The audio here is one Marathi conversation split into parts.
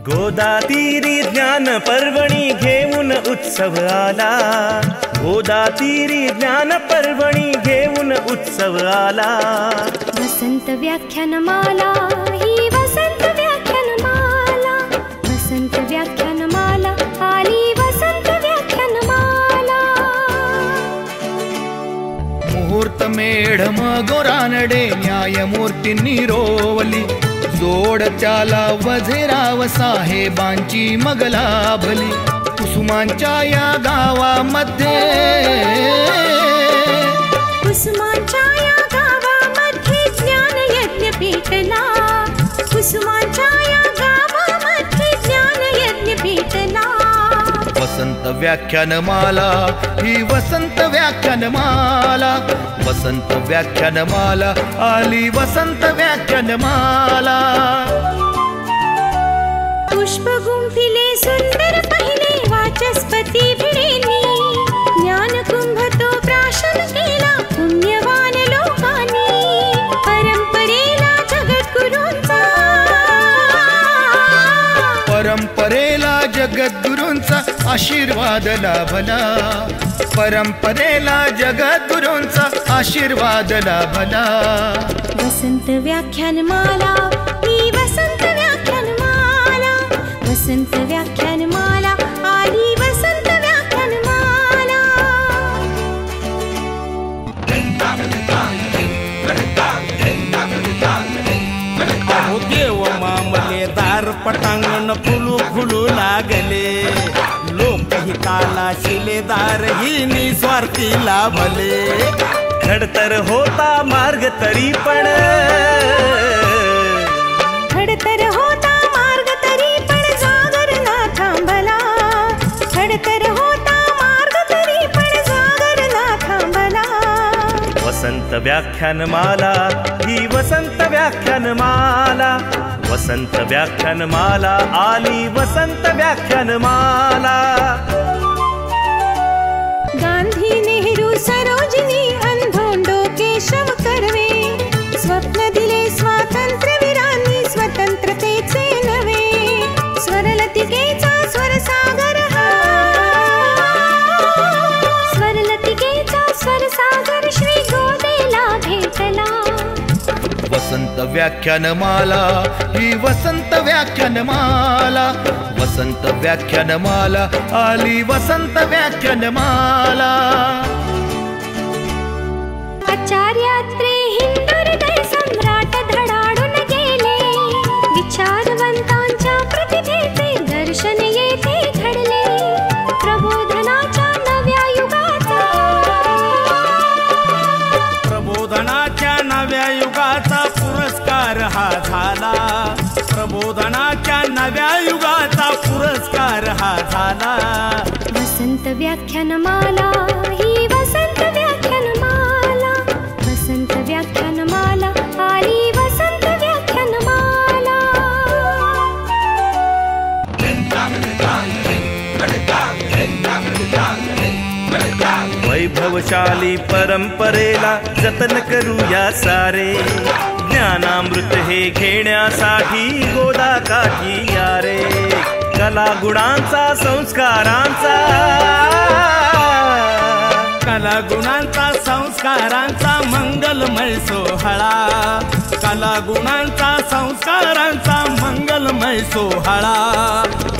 गोदातीरी ज्ञान पर्वणी घेऊन उत्सव आला, गोदातीरी ज्ञान पर्वणी घेऊन उत्सव आला। वसंत व्याख्यानमाला ही वसंत व्याख्यानमाला, वसंत व्याख्यानमाला आली वसंत व्याख्यानमाला। मुहूर्त मेढम गोरानडे न्यायमूर्तींनी रोवली, जोड त्याला वझेराव साहेबांची मग लाभली। कुसुमांच्या या गावामध्ये, कुसुमांच्या या गावामध्ये ज्ञान यज्ञ पेटला, कुसुमांच्या या गावामध्ये ज्ञान यज्ञ पेटला। वसंत व्याख्यानमाला ही वसंत व्याख्यानमाला, वसंत व्याख्यानमाला आली वसंत व्याख्यानमाला। पुष्प गुंफिले सुंदर पहिले वाचस्पती भिडेनी, ज्ञान कुंभ तो प्राशन केला पुण्यवान लोकांनी। परंपरेला जगद्गुरूंचा, परंपरेला जगद्गुरूंचा आशीर्वाद लाभला, परंपरेला जगद्गुरूंचा आशीर्वाद लाभला। वसंत व्याख्यानमाला ही वसंत व्याख्यानमाला, वसंत व्याख्यानमाला आली वसंत व्याख्यानमाला। अहो देव मामले दार पटांगण फुलू फुलू लागले, लोकहिताला शिलेदार ही निस्वार्थी लाभले। खडतर होता मार्ग तरी पण, खडतर होता मार्ग तरी पण जागर ना थांबला, खडतर होता मार्ग तरी पण जागर ना थांबला। वसंत व्याख्यानमाला ही वसंत व्याख्यानमाला, वसंत व्याख्यानमाला आली वसंत व्याख्यानमाला। गांधी नेहरू सरोजिनी अंधोंडो केशव कर्वे, स्वप्न दिले स्वातंत्र्यवीरांनी स्वतंत्रतेचे नवे। स्वरलतिकेचा स्वरसागर हा, स्वरलतिकेचा स्वरसागर श्री गोदेला भेटला। वसंत व्याख्यानमाला ही वसंत व्याख्यानमाला, वसंत व्याख्यानमाला आली वसंत व्याख्यानमाला। आचार्यात्रे हिंदुहृदय सम्राट धडाडून गेले, विचारवंतांच्या प्रतिभेचे दर्शन येथे घडले। प्रबोधनाच्या नव्या युगाचा, प्रबोधनाच्या नव्या युगाचा पुरस्कार हा झाला, प्रबोधनाच्या नव्या युगाचा पुरस्कार हा झाला। वसंत व्याख्यानमाला ही वसंत व्याख्यानमाला, वसंत व्याख्यानमाला आली वसंत व्याख्यानमाला। वैभवशाली परंपरेला जतन करूया सारे, ज्ञानामृत हे घेण्यासाठी गोदा काठी या रे। कला गुणांचा संस्कारांचा, कला गुणांचा संस्कारांचा मंगलमय सोहळा, कला गुणांचा संस्कारांचा मंगलमय सोहळा।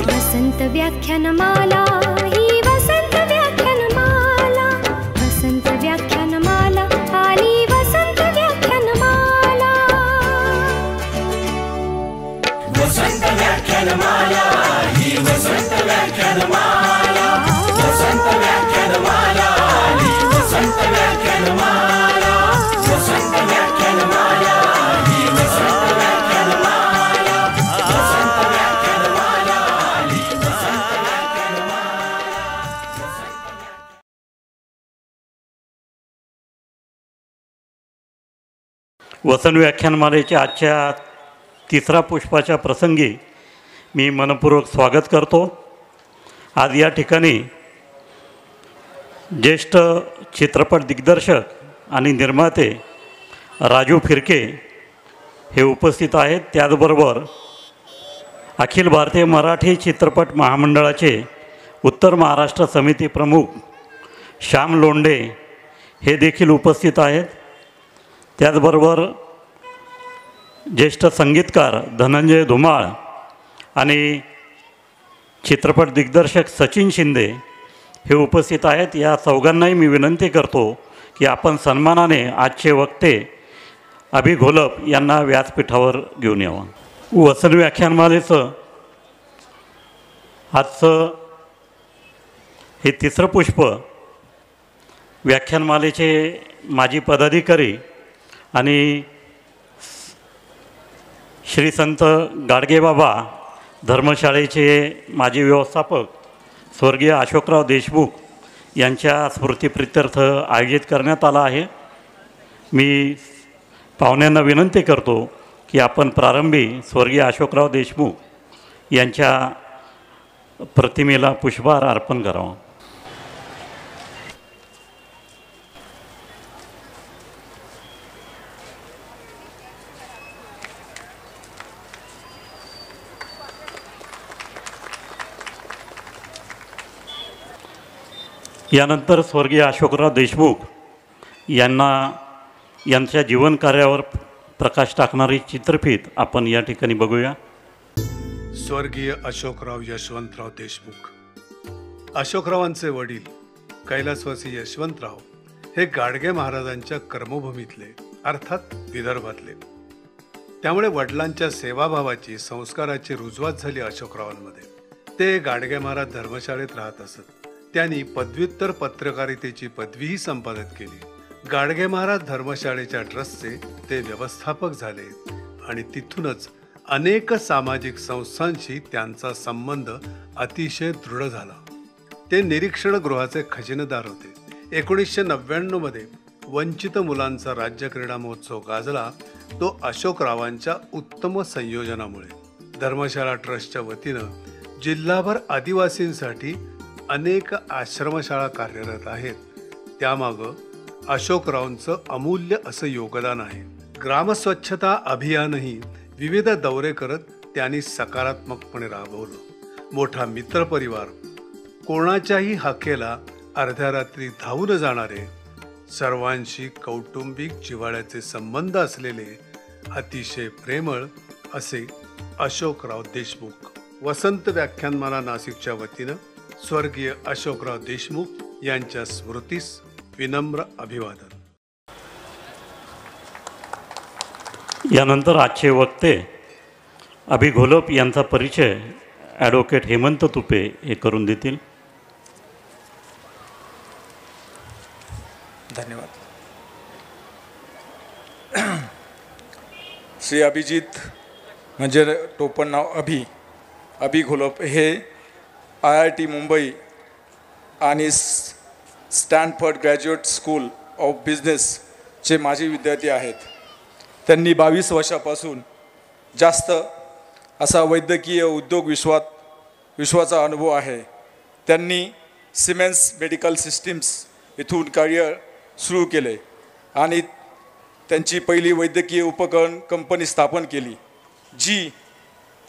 वसंत व्याख्यानमाला ही वसंत व्याख्यानमाला, वसंत व्याख्यानमाला आली वसंत व्याख्यानमाला। वसंत व्याख्यानमाला ही वसंत व्याख्यानमाला, वसंत व्याख्यानमाला आली वसंत व्याख्यानमाला, वसंत व्याख्यानमाला ही वसंत व्याख्यानमाला, वसंत व्याख्यानमाला आली वसंत व्याख्यानमाला। वसंत व्याख्यानमालेच्या आजच्या तिसरा पुष्पाच्या प्रसंगी मी मनपूर्वक स्वागत करतो। आज या ठिकाणी ज्येष्ठ चित्रपट दिग्दर्शक आणि निर्माते राजू फिरके हे उपस्थित आहेत। त्याचबरोबर अखिल भारतीय मराठी चित्रपट महामंडळाचे उत्तर महाराष्ट्र समिती प्रमुख श्याम लोंढे हे देखील उपस्थित आहेत. त्याचबरोबर ज्येष्ठ संगीतकार धनंजय धुमाळ आणि चित्रपट दिग्दर्शक सचिन शिंदे हे उपस्थित आहेत. या चौघांनाही मी विनंती करतो की आपण सन्मानाने आजचे वक्ते अभि घोलप यांना व्यासपीठावर घेऊन यावं. वसन व्याख्यानमालेचं आजचं हे तिसरं पुष्प व्याख्यानमालेचे माजी पदाधिकारी आणि श्री संत गाडगेबाबा धर्मशाळेचे माजी व्यवस्थापक स्वर्गीय अशोकराव देशमुख यांच्या स्मृतिप्रित्यर्थ आयोजित करण्यात आला आहे. मी पाहुण्यांना विनंती करतो की आपण प्रारंभी स्वर्गीय अशोकराव देशमुख यांच्या प्रतिमेला पुष्पहार अर्पण करावा. यानंतर स्वर्गीय अशोकराव देशमुख यांच्या जीवनकार्यावर प्रकाश टाकणारी चित्रफीत आपण या ठिकाणी बघूया. स्वर्गीय अशोकराव यशवंतराव देशमुख. अशोकरावांचे वडील कैलासवासी यशवंतराव हे गाडगे महाराजांच्या कर्मभूमीतले अर्थात विदर्भातले. त्यामुळे वडिलांच्या सेवाभावाची संस्काराची रुजवात झाली अशोकरावांमध्ये. ते गाडगे महाराज धर्मशाळेत राहत असत. त्यांनी पदव्युत्तर पत्रकारितेची पदवीही संपादित केली. गाडगे महाराज धर्मशाळेच्या ट्रस्टचे ते व्यवस्थापक झाले आणि तिथूनच अनेक सामाजिक संस्थांशी त्यांचा संबंध अतिशय दृढ झाला. ते निरीक्षण गृहाचे खजिनदार होते. 1999 मध्ये वंचित मुलांचा राज्य क्रीडा महोत्सव गाजला तो अशोकरावांच्या उत्तम संयोजनामुळे. धर्मशाळा ट्रस्टच्या वतीनं जिल्हाभर आदिवासींसाठी अनेक आश्रमशाळा कार्यरत आहेत. त्यामागं अशोकरावांचं अमूल्य असं योगदान आहे. ग्रामस्वच्छता अभियानही विविध दौरे करत त्यांनी सकारात्मकपणे राबवलं. मोठा मित्रपरिवार, कोणाच्याही हाकेला अर्ध्या रात्री धावून जाणारे, सर्वांशी कौटुंबिक जिव्हाळ्याचे संबंध असलेले अतिशय प्रेमळ असे अशोकराव देशमुख. वसंत व्याख्यानमाला नाशिकच्या वतीनं स्वर्गीय अशोकराव देशमुख यांच्या स्मृतीस विनम्र अभिवादन. यानंतर आजचे वक्ते अभि घोलप यांचा परिचय ॲडव्होकेट हेमंत तुपे हे करून देतील. धन्यवाद. श्री अभिजित म्हणजे टोपण नाव अभि घोलप हे IIT मुंबई आणि स्टॅनफर्ड ग्रॅज्युएट स्कूल ऑफ बिझनेसचे माजी विद्यार्थी आहेत. त्यांनी 22 वर्षापासून जास्त असा वैद्यकीय उद्योग विश्वाचा अनुभव आहे. त्यांनी सिमेन्स मेडिकल सिस्टीम्स इथून करिअर सुरू केले आणि त्यांची पहिली वैद्यकीय उपकरण कंपनी स्थापन केली जी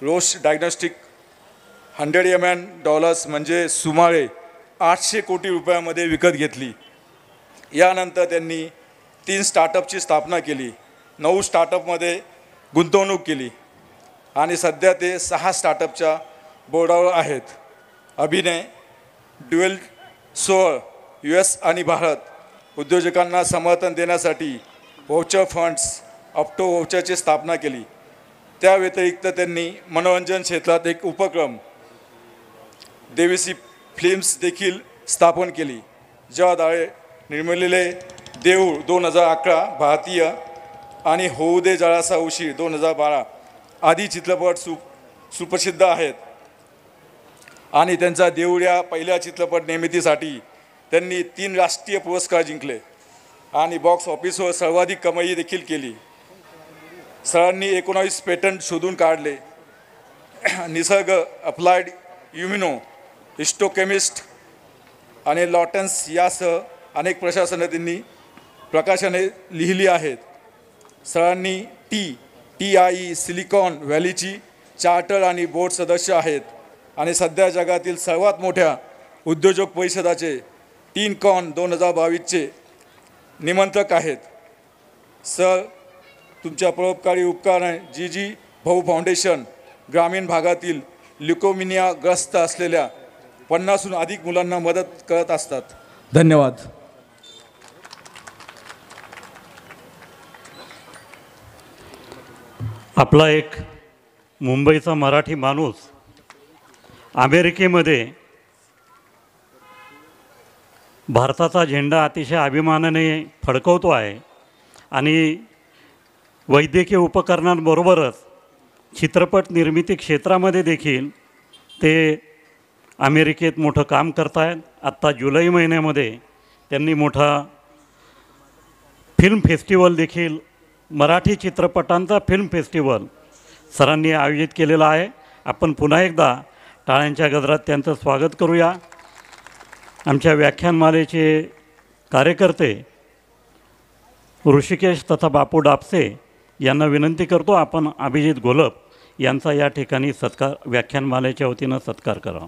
रोश डायग्नोस्टिक $100 million म्हणजे सुमारे 800 कोटी रुपयामध्ये विकत घेतली. यानंतर त्यांनी 3 स्टार्टअपची स्थापना केली, 9 स्टार्टअपमध्ये गुंतवणूक केली आणि सध्या ते 6 स्टार्टअपच्या बोर्डावर आहेत. अभिने ड्युएल सोअर US आणि भारत उद्योजकांना समर्थन देण्यासाठी व्हाउचर फंड्स ऑप्टो व्हाउचरची स्थापना केली. त्या व्यतिरिक्त त्यांनी मनोरंजन क्षेत्रात एक उपक्रम देवीसी फिल्म्स देखील स्थापन केली, ज्याद्वारे निर्मिलेले देऊळ 2011 भारतीय आणि होऊ दे जळासा उशीर 2012 आदी चित्रपट सुप्रसिद्ध आहेत. आणि त्यांचा देऊळ या पहिल्या चित्रपट निर्मितीसाठी त्यांनी 3 राष्ट्रीय पुरस्कार जिंकले आणि बॉक्स ऑफिसवर सर्वाधिक कमाई देखील केली. सरांनी 19 पेटंट शोधून काढले. निसर्ग, अप्लाइड इम्युनो, हिस्टोकेमिस्ट आणि लॉटन्स यासह अनेक प्रकाशने लिहिली आहेत. सरांनी TIE सिलिकॉन व्हॅलीची चार्टर आणि बोर्ड सदस्य आहेत आणि सध्या जगातील सर्वात मोठ्या उद्योजक परिषदाचे टीनकॉन 2022चे निमंत्रक आहेत. सर, तुमच्या परोपकारी उपकाराने जी भाऊ फाउंडेशन ग्रामीण भागातील ल्युकोमिनियाग्रस्त असलेल्या 50हून अधिक मुलांना मदत करत असतात. धन्यवाद. आपला एक मुंबईचा मराठी माणूस अमेरिकेमध्ये भारताचा झेंडा अतिशय अभिमानाने फडकवतो आहे आणि वैद्यकीय उपकरणांबरोबरच चित्रपट निर्मिती क्षेत्रामध्ये देखील ते अमेरिकेत मोठं काम करत आहेत. आत्ता जुलै महिन्यामध्ये त्यांनी मोठा फिल्म फेस्टिवल देखील, मराठी चित्रपटांचा फिल्म फेस्टिवल सरांनी आयोजित केलेला आहे. आपण पुन्हा एकदा टाळ्यांच्या गजरात त्यांचं स्वागत करूया. आमच्या व्याख्यानमालेचे कार्यकर्ते ऋषिकेश तथा बापू डापसे यांना विनंती करतो, आपण अभिजित घोलप यांचा या ठिकाणी सत्कार व्याख्यानमालेच्या वतीनं सत्कार करावा.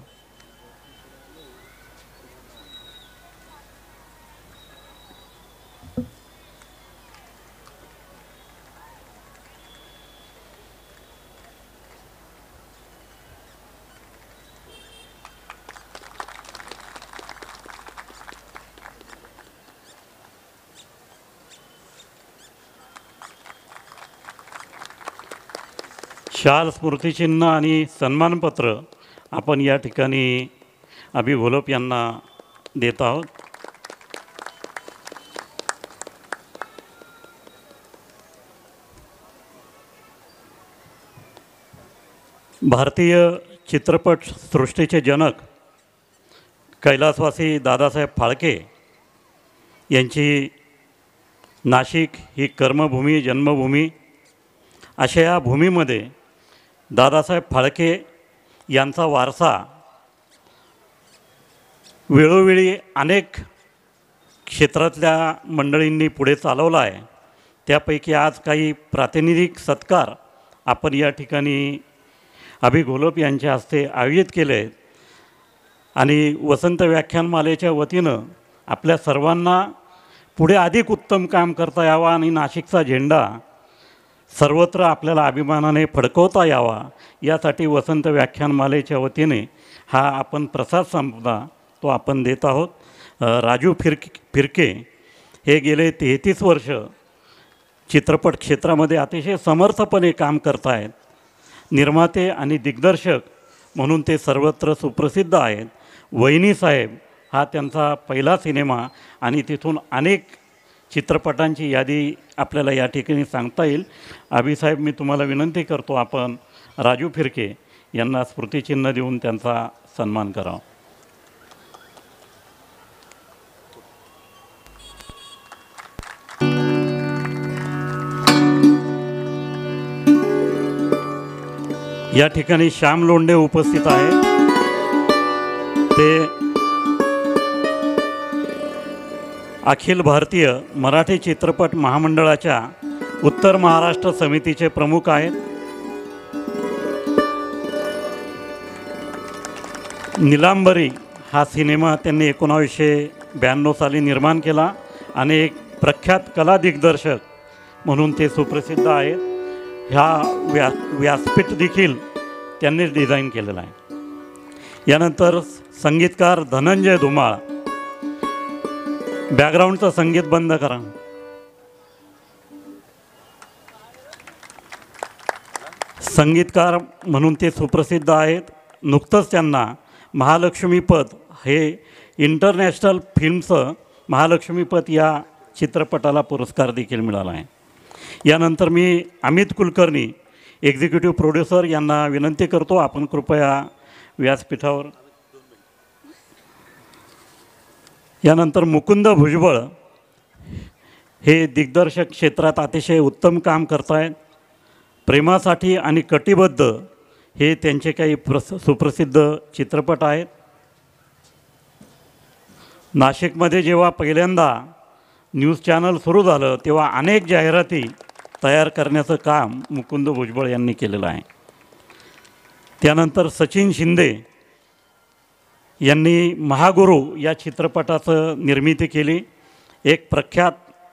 शाल, स्मृतिचिन्ह आणि सन्मानपत्र आपण या ठिकाणी अभि घोलप यांना देत आहोत. भारतीय चित्रपट सृष्टीचे जनक कैलासवासी दादासाहेब फाळके यांची नाशिक ही कर्मभूमी, जन्मभूमी, अशा या भूमीमध्ये दादासाहेब फाळके यांचा वारसा वेळोवेळी अनेक क्षेत्रातल्या मंडळींनी पुढे चालवला आहे. त्यापैकी आज काही प्रातिनिधिक सत्कार आपण या ठिकाणी अभि घोलप यांच्या हस्ते आयोजित केले आहेत आणि वसंत व्याख्यानमालेच्या वतीनं आपल्या सर्वांना पुढे अधिक उत्तम काम करता यावं आणि नाशिकचा झेंडा सर्वत्र आपल्याला अभिमानाने फडकवता यावा यासाठी वसंत व्याख्यानमालेच्या वतीने हा आपण प्रसाद संपदा तो आपण देत आहोत. राजू फिरके हे गेले 33 वर्ष चित्रपट क्षेत्रामध्ये अतिशय समर्थपणे काम करत आहेत. निर्माते आणि दिग्दर्शक म्हणून ते सर्वत्र सुप्रसिद्ध आहेत. वहिनीसाहेब हा त्यांचा पहिला सिनेमा आणि तिथून अनेक चित्रपटांची यादी आपल्याला या ठिकाणी सांगता येईल. अभिसाहेब, मी तुम्हाला विनंती करतो, आपण राजू फिरके यांना स्मृतिचिन्ह देऊन त्यांचा सन्मान करावा. या ठिकाणी श्याम लोंढे उपस्थित आहे. ते अखिल भारतीय मराठी चित्रपट महामंडळाच्या उत्तर महाराष्ट्र समितीचे प्रमुख आहेत. निलांबरी हा सिनेमा त्यांनी 1992 साली निर्माण केला आणि एक प्रख्यात कला दिग्दर्शक म्हणून ते सुप्रसिद्ध आहेत. ह्या व्यासपीठ देखील त्यांनीच डिझाईन केलेला आहे. यानंतर संगीतकार धनंजय धुमाळ. बॅकग्राऊंडचं संगीत बंद करा. संगीतकार म्हणून ते सुप्रसिद्ध आहेत. नुकतंच त्यांना महालक्ष्मीपद हे इंटरनॅशनल फिल्मचं महालक्ष्मीपद या चित्रपटाला पुरस्कार देखील मिळाला आहे. यानंतर मी अमित कुलकर्णी एक्झिक्युटिव्ह प्रोड्युसर यांना विनंती करतो, आपण कृपया व्यासपीठावर. यानंतर मुकुंद भुजबळ हे दिग्दर्शक क्षेत्रात अतिशय उत्तम काम करत आहेत. प्रेमासाठी आणि कटिबद्ध हे त्यांचे काही सुप्रसिद्ध चित्रपट आहेत. नाशिकमध्ये जेव्हा पहिल्यांदा न्यूज चॅनल सुरू झालं तेव्हा अनेक जाहिराती तयार करण्याचं काम मुकुंद भुजबळ यांनी केलेलं आहे. त्यानंतर सचिन शिंदे यांनी महागुरू या चित्रपटाचं निर्मिती केली. एक प्रख्यात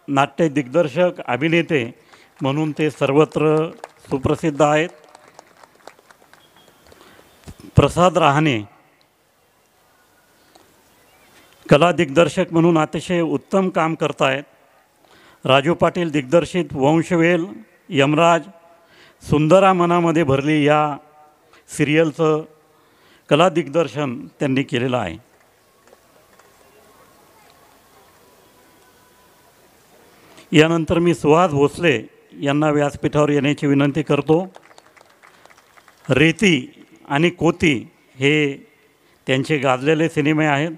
नाट्य दिग्दर्शक अभिनेते म्हणून ते सर्वत्र सुप्रसिद्ध आहेत. प्रसाद रहाणे कला दिग्दर्शक म्हणून अतिशय उत्तम काम करत आहेत. राजू पाटील दिग्दर्शित वंशवेल, यमराज, सुंदरा मनामध्ये भरली या सिरियलचं कला दिग्दर्शन त्यांनी केलेलं आहे. यानंतर मी सुहास भोसले यांना व्यासपीठावर येण्याची विनंती करतो. रेती आणि कोती हे त्यांचे गाजलेले सिनेमे आहेत.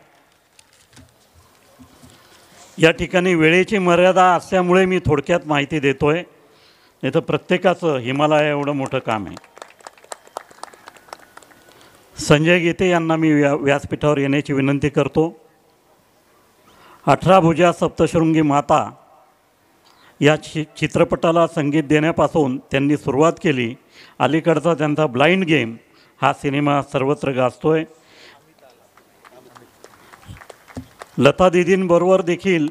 या ठिकाणी वेळेची मर्यादा असल्यामुळे मी थोडक्यात माहिती देतो आहे, नाही तर प्रत्येकाचं हिमालया एवढं मोठं काम आहे. संजय गीते यांना मी व्यासपीठावर येण्याची विनंती करतो. 18 भुजा सप्तशृंगी माता या चित्रपटाला संगीत देण्यापासून त्यांनी सुरुवात केली. अलीकडचा त्यांचा ब्लाइंड गेम हा सिनेमा सर्वत्र गाजतो आहे. लता दीदींबरोबर देखील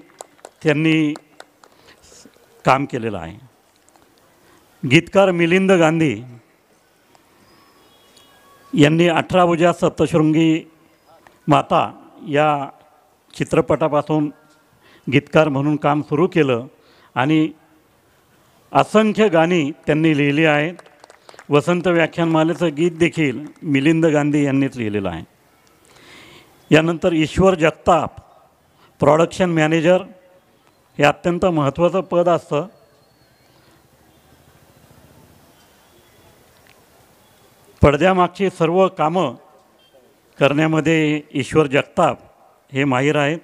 त्यांनी काम केलेलं आहे. गीतकार मिलिंद गांधी यांनी 18 भुजा सप्तशृंगी माता या चित्रपटापासून गीतकार म्हणून काम सुरू केलं आणि असंख्य गाणी त्यांनी लिहिली आहेत. वसंत व्याख्यानमालेचं गीत देखील मिलिंद गांधी यांनीच लिहिलेलं आहे. यानंतर ईश्वर जगताप प्रोडक्शन मॅनेजर हे अत्यंत महत्त्वाचं पद असतं. पडद्यामागची सर्व कामं करण्यामध्ये ईश्वर जगताप हे माहीर आहेत.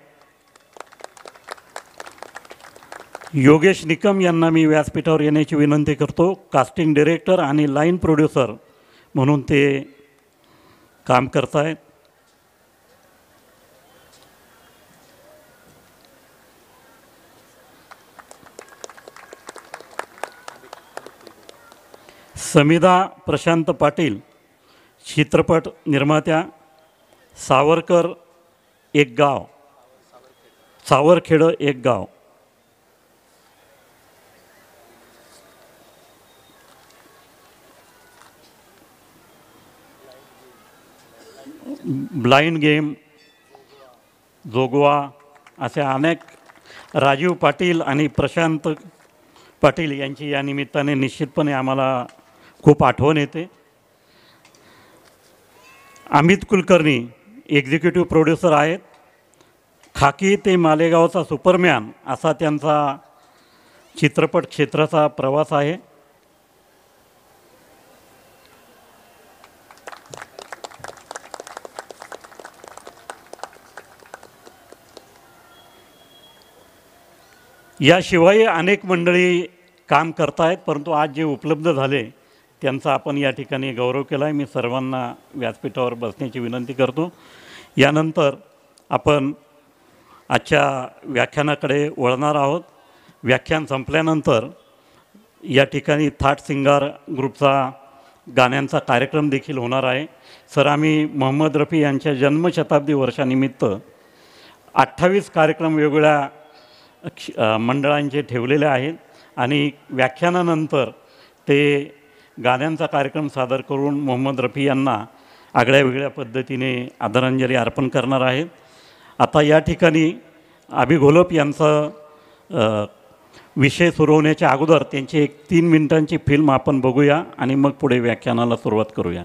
योगेश निकम यांना मी व्यासपीठावर येण्याची विनंती करतो. कास्टिंग डिरेक्टर आणि लाईन प्रोड्युसर म्हणून ते काम करत आहेत. समिधा प्रशांत पाटील चित्रपट निर्मात्या. सावरकर एक गाव, सावरखेड एक गाव. ब्लाइंड गेम, जोगवा असे अनेक. राजीव पाटील आणि प्रशांत पाटील यांची या निमित्ताने निश्चितपणे आम्हाला खूप आठवण येते. अमित कुलकर्णी एक्झिक्युटिव्ह प्रोड्युसर आहेत. खाकी ते मालेगावचा सुपरमॅन असा त्यांचा चित्रपट क्षेत्राचा प्रवास आहे. याशिवाय अनेक मंडळी काम करत आहेत, परंतु आज जे उपलब्ध झाले त्यांचा आपण या ठिकाणी गौरव केला आहे. मी सर्वांना व्यासपीठावर बसण्याची विनंती करतो. यानंतर आपण आजच्या व्याख्यानाकडे वळणार आहोत. व्याख्यान संपल्यानंतर या ठिकाणी थाट सिंगार ग्रुपचा गाण्यांचा कार्यक्रम देखील होणार आहे. सर, आम्ही मोहम्मद रफी यांच्या जन्मशताब्दी वर्षानिमित्त 28 कार्यक्रम वेगवेगळ्या मंडळांचे ठेवलेले आहेत आणि व्याख्यानानंतर ते गाण्यांचा कार्यक्रम सादर करून मोहम्मद रफी यांना आगळ्या वेगळ्या पद्धतीने आदरांजली अर्पण करणार आहेत. आता या ठिकाणी अभि घोलप यांचा विषय सुरू होण्याच्या अगोदर त्यांची एक 3 मिनिटांची फिल्म आपण बघूया आणि मग पुढे व्याख्यानाला सुरुवात करूया.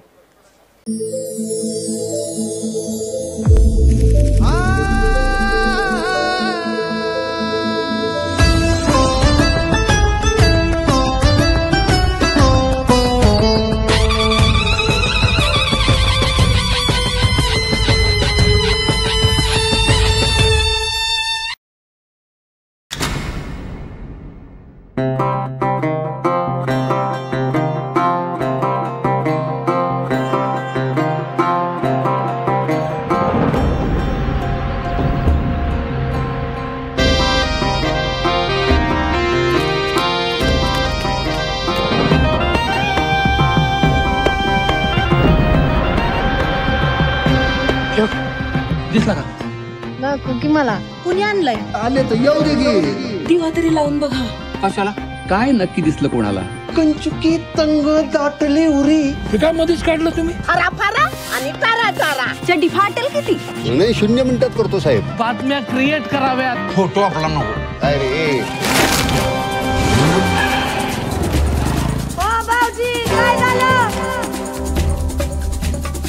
दिसला का? दाखव की मला. कुणी आणलंय? आले तर येऊ दे की. दिवा तरी लावून बघा. कशाला? काय नक्की दिसलं कोणाला? कंचुकी तंग दाटले उरी. हे काय मध्येच काढलं तुम्ही? फारा फारा आणि तारा तारा. चड्डी फाटेल किती? नाही 0 मिनिटात करतो साहेब. बातम्या क्रिएट कराव्यात. फोटो आपला नको. काय रे? भाऊजी काय झालं?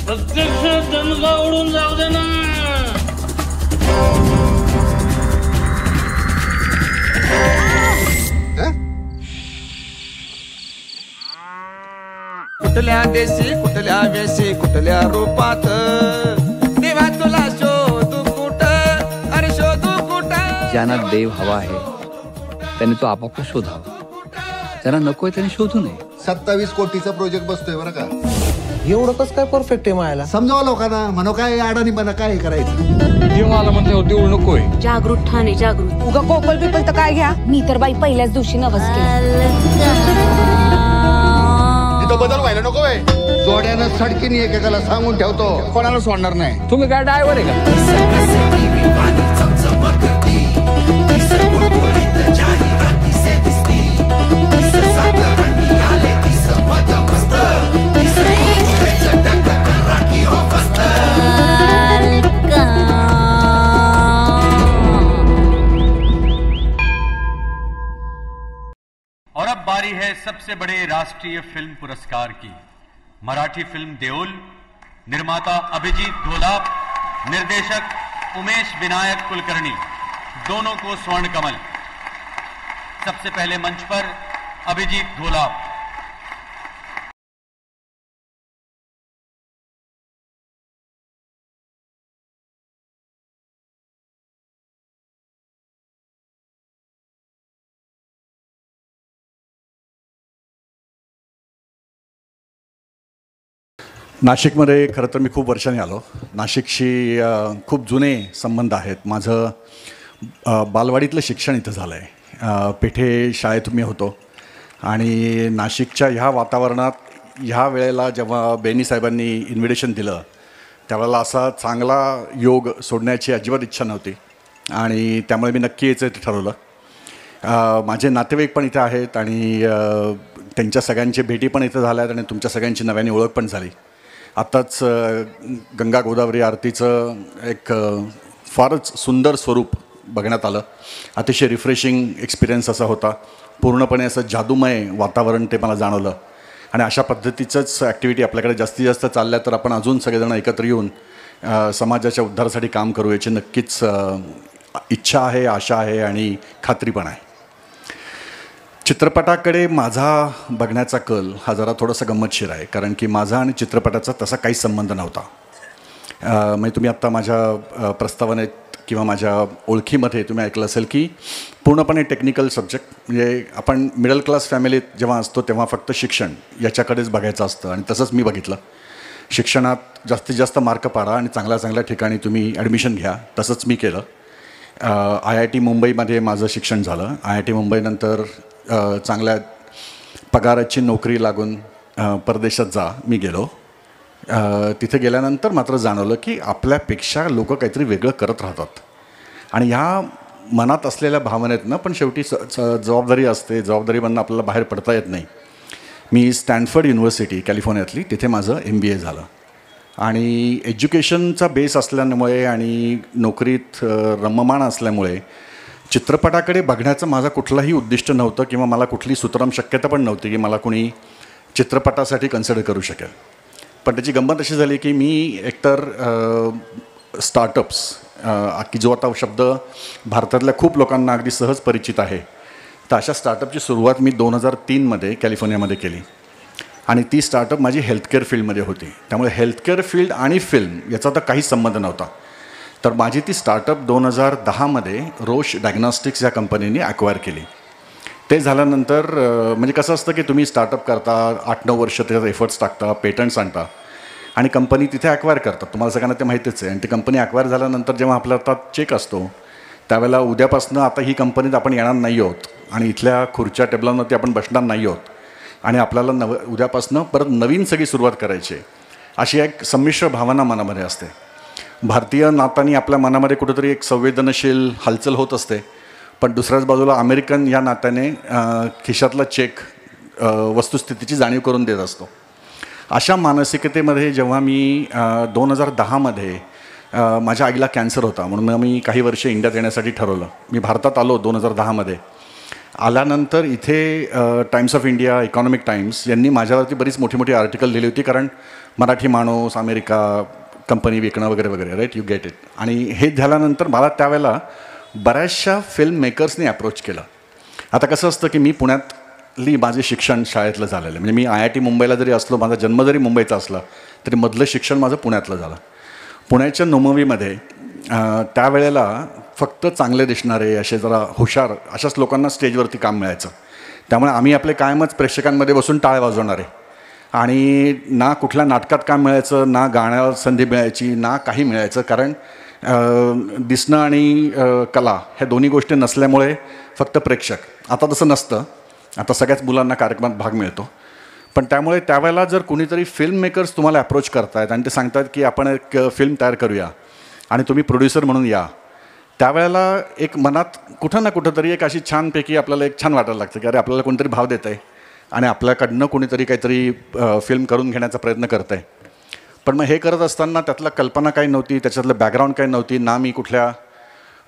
प्रत्यक्ष दणका उडून जाऊ दे ना. कुठल्या देशी कुठल्या वेशी कुठल्या रूपात देवा तुला शोधू कुठ अरे शोधू कुठ. ज्यांना देव हवा आहे त्याने तो आपापला शोधावा. ज्यांना नकोय त्याने शोधू नये. 27 कोटीचा प्रोजेक्ट बसतोय बरं का. एवढं कसं काय परफेक्ट आहे मायाला. समजावा लोकांना म्हणो काय अडाणी म्हणा काय करायचं. देव आला म्हणते देऊ नकोय. जागृत ठाणे जागृत. उगा कोपल पिपल तर काय घ्या. मी तर बाई पहिल्याच दिवशी नवस केलं. बदल व्हायला नको आहे. जोड्यानं सडकीने एकेकाला सांगून ठेवतो. कोणाला सोडणार नाही. तुम्ही काय ड्रायव्हर आहे का? और अब बारी है सबसे बड़े राष्ट्रीय फिल्म पुरस्कार की. मराठी फिल्म देओल, निर्माता अभिजीत धोलाप, निर्देशक उमेश विनायक कुलकर्णी, दोनों को स्वर्ण कमल. सबसे पहले मंच पर अभिजीत धोलाप. नाशिकमध्ये खरं तर मी खूप वर्षांनी आलो. नाशिकशी खूप जुने संबंध आहेत. माझं बालवाडीतलं शिक्षण इथं झालं आहे. पेठे शाळेत मी होतो आणि नाशिकच्या ह्या वातावरणात ह्या वेळेला जेव्हा बेनी साहेबांनी इन्व्हिटेशन दिलं त्यावेळेला असा चांगला योग सोडण्याची अजिबात इच्छा नव्हती आणि त्यामुळे मी नक्की यायचं ते ठरवलं. माझे नातेवाईक पण इथे आहेत आणि त्यांच्या सगळ्यांची भेटी पण इथं झाल्या आहेत आणि तुमच्या सगळ्यांची नव्याने ओळख पण झाली. आत्ताच गंगा गोदावरी आरतीचं एक फारच सुंदर स्वरूप बघण्यात आलं. अतिशय रिफ्रेशिंग एक्सपिरियन्स असा होता. पूर्णपणे असं जादूमय वातावरण ते मला जाणवलं आणि अशा पद्धतीचंच ॲक्टिव्हिटी आपल्याकडे जास्तीत जास्त चालल्या तर आपण अजून सगळेजण एकत्र येऊन समाजाच्या उद्धारासाठी काम करू याची नक्कीच इच्छा आहे, आशा आहे आणि खात्री पण आहे. चित्रपटाकडे माझा बघण्याचा कल हा जरा थोडासा गंमतशीर आहे कारण की माझा आणि चित्रपटाचा तसा काहीच संबंध नव्हता. म्हणजे तुम्ही आत्ता माझ्या प्रस्तावनेत किंवा माझ्या ओळखीमध्ये तुम्ही ऐकलं असेल की पूर्णपणे टेक्निकल सब्जेक्ट, म्हणजे आपण मिडल क्लास फॅमिलीत जेव्हा असतो तेव्हा फक्त शिक्षण याच्याकडेच बघायचं असतं आणि तसंच मी बघितलं. शिक्षणात जास्तीत जास्त मार्क पाडा आणि चांगल्या चांगल्या ठिकाणी तुम्ही ॲडमिशन घ्या, तसंच मी केलं. IIT मुंबईमध्ये माझं शिक्षण झालं. IIT मुंबईनंतर चांगल्या पगाराची नोकरी लागून परदेशात मी गेलो. तिथे गेल्यानंतर मात्र जाणवलं की आपल्यापेक्षा लोक काहीतरी वेगळं करत राहतात आणि ह्या मनात असलेल्या भावनेतनं पण शेवटी जबाबदारी असते. जबाबदारीमधनं आपल्याला बाहेर पडता येत नाही. मी स्टॅनफर्ड युनिव्हर्सिटी कॅलिफोर्नियातली तिथे माझं MBA झालं आणि एज्युकेशनचा बेस असल्यामुळे आणि नोकरीत रममाण असल्यामुळे चित्रपटाकडे बघण्याचं माझं कुठलंही उद्दिष्ट नव्हतं किंवा मला कुठली सुतराम शक्यता पण नव्हती की मला कुणी चित्रपटासाठी कन्सिडर करू शकेल. पण त्याची गंमत अशी झाली की मी एकतर स्टार्टअप्स की जो आता शब्द भारतातल्या खूप लोकांना अगदी सहज परिचित आहे, तर अशा स्टार्टअपची सुरुवात मी 2003मध्ये कॅलिफोर्नियामध्ये केली आणि ती स्टार्टअप माझी हेल्थकेअर फील्डमध्ये होती. त्यामुळे हेल्थकेअर फील्ड आणि फिल्म याचा तर काहीच संबंध नव्हता. तर माझी ती स्टार्टअप 2010मध्ये रोश डायग्नॉस्टिक्स या कंपनीने ॲक्वायर केली. ते झाल्यानंतर म्हणजे कसं असतं की तुम्ही स्टार्टअप करता, 8-9 वर्ष त्याच्यात एफर्ट्स टाकता, पेटंट्स आणता आणि कंपनी तिथे ॲक्वायर करतात. तुम्हाला सगळ्यांना ते माहितीच आहे. आणि ती कंपनी ॲक्वायर झाल्यानंतर जेव्हा आपल्या हातात चेक असतो त्यावेळेला उद्यापासून आता ही कंपनीत आपण येणार नाही आहोत आणि इथल्या खुर्च्या टेबलांवरती आपण बसणार नाही आहोत आणि आपल्याला उद्यापासून परत नवीन सगळी सुरुवात करायची, अशी एक संमिश्र भावना मनामध्ये असते. भारतीय नात्यांनी आपल्या मनामध्ये कुठेतरी एक संवेदनशील हालचाल होत असते, पण दुसऱ्याच बाजूला अमेरिकन या नात्याने खिशातला चेक वस्तुस्थितीची जाणीव करून देत असतो. अशा मानसिकतेमध्ये जेव्हा मी 2010मध्ये माझ्या आईला कॅन्सर होता, म्हणून मी काही वर्ष इंडियात येण्यासाठी ठरवलं. मी भारतात आलो 2010मध्ये. आल्यानंतर इथे times of India, economic times यांनी माझ्यावरती बरीच मोठी मोठी आर्टिकल लिहिली होती, कारण मराठी माणूस, अमेरिका, कंपनी विकणं वगैरे वगैरे, राईट, यू गेट इट. आणि हे झाल्यानंतर मला त्यावेळेला बऱ्याचशा फिल्म मेकर्सनी अप्रोच केलं. आता कसं असतं की मी पुण्यातली माझे शिक्षण शाळेतलं झालेलं आहे, म्हणजे मी IIT मुंबईला जरी असलो, माझा जन्म जरी मुंबईचा असला तरी मधलं शिक्षण माझं पुण्यातलं झालं. पुण्याच्या नोमवीमध्ये त्यावेळेला फक्त चांगले दिसणारे, असे जरा हुशार अशाच लोकांना स्टेजवरती काम मिळायचं. त्यामुळे आम्ही आपले कायमच प्रेक्षकांमध्ये बसून टाळ वाजवणारे, आणि ना कुठल्या नाटकात काम मिळायचं, ना गाण्याला संधी मिळायची, ना काही मिळायचं. कारण दिसणं आणि कला ह्या दोन्ही गोष्टी नसल्यामुळे फक्त प्रेक्षक. आता तसं नसतं, आता सगळ्याच मुलांना कार्यक्रमात भाग मिळतो. पण त्यामुळे त्यावेळेला जर कुणीतरी फिल्म मेकर्स तुम्हाला अप्रोच करतायत आणि ते सांगतात की आपण एक फिल्म तयार करूया आणि तुम्ही प्रोड्युसर म्हणून या, त्यावेळेला एक मनात कुठं ना कुठंतरी एक अशी छानपैकी आपल्याला एक छान वाटायला लागतं की अरे आपल्याला कोणीतरी भाव देत आहे आणि आपल्याकडनं कोणीतरी काहीतरी फिल्म करून घेण्याचा प्रयत्न करत आहे. पण मग हे करत असताना त्यातला कल्पना काही नव्हती, त्याच्यातलं बॅकग्राऊंड काही नव्हती. ना मी कुठल्या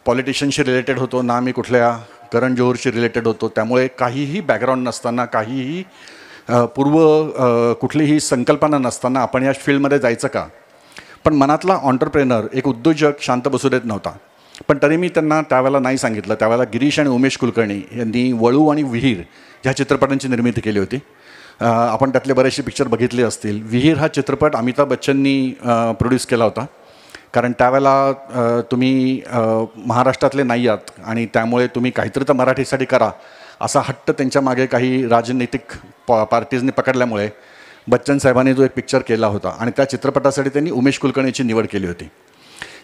पॉलिटिशियनशी रिलेटेड होतो, ना मी कुठल्या करण जोहरशी रिलेटेड होतो. त्यामुळे काहीही बॅकग्राऊंड नसताना, काहीही कुठलीही संकल्पना नसताना आपण या फील्डमध्ये जायचं का. पण मनातला ऑन्टरप्रेनर, एक उद्योजक शांत बसू देत नव्हता. पण तरी मी त्यांना त्यावेळेला नाही सांगितलं. त्यावेळेला गिरीश आणि उमेश कुलकर्णी यांनी वळू आणि विहीर ह्या चित्रपटांची निर्मिती केली होती. आपण त्यातले बरेचसे पिक्चर बघितले असतील. विहीर हा चित्रपट अमिताभ बच्चननी प्रोड्यूस केला होता, कारण त्यावेळेला तुम्ही महाराष्ट्रातले नाही आहात आणि त्यामुळे तुम्ही काहीतरी तर मराठीसाठी करा असा हट्ट त्यांच्या मागे काही राजनैतिक पार्टीजने पकडल्यामुळे बच्चन साहेबांनी जो एक पिक्चर केला होता आणि त्या चित्रपटासाठी त्यांनी उमेश कुलकर्णीची निवड केली होती.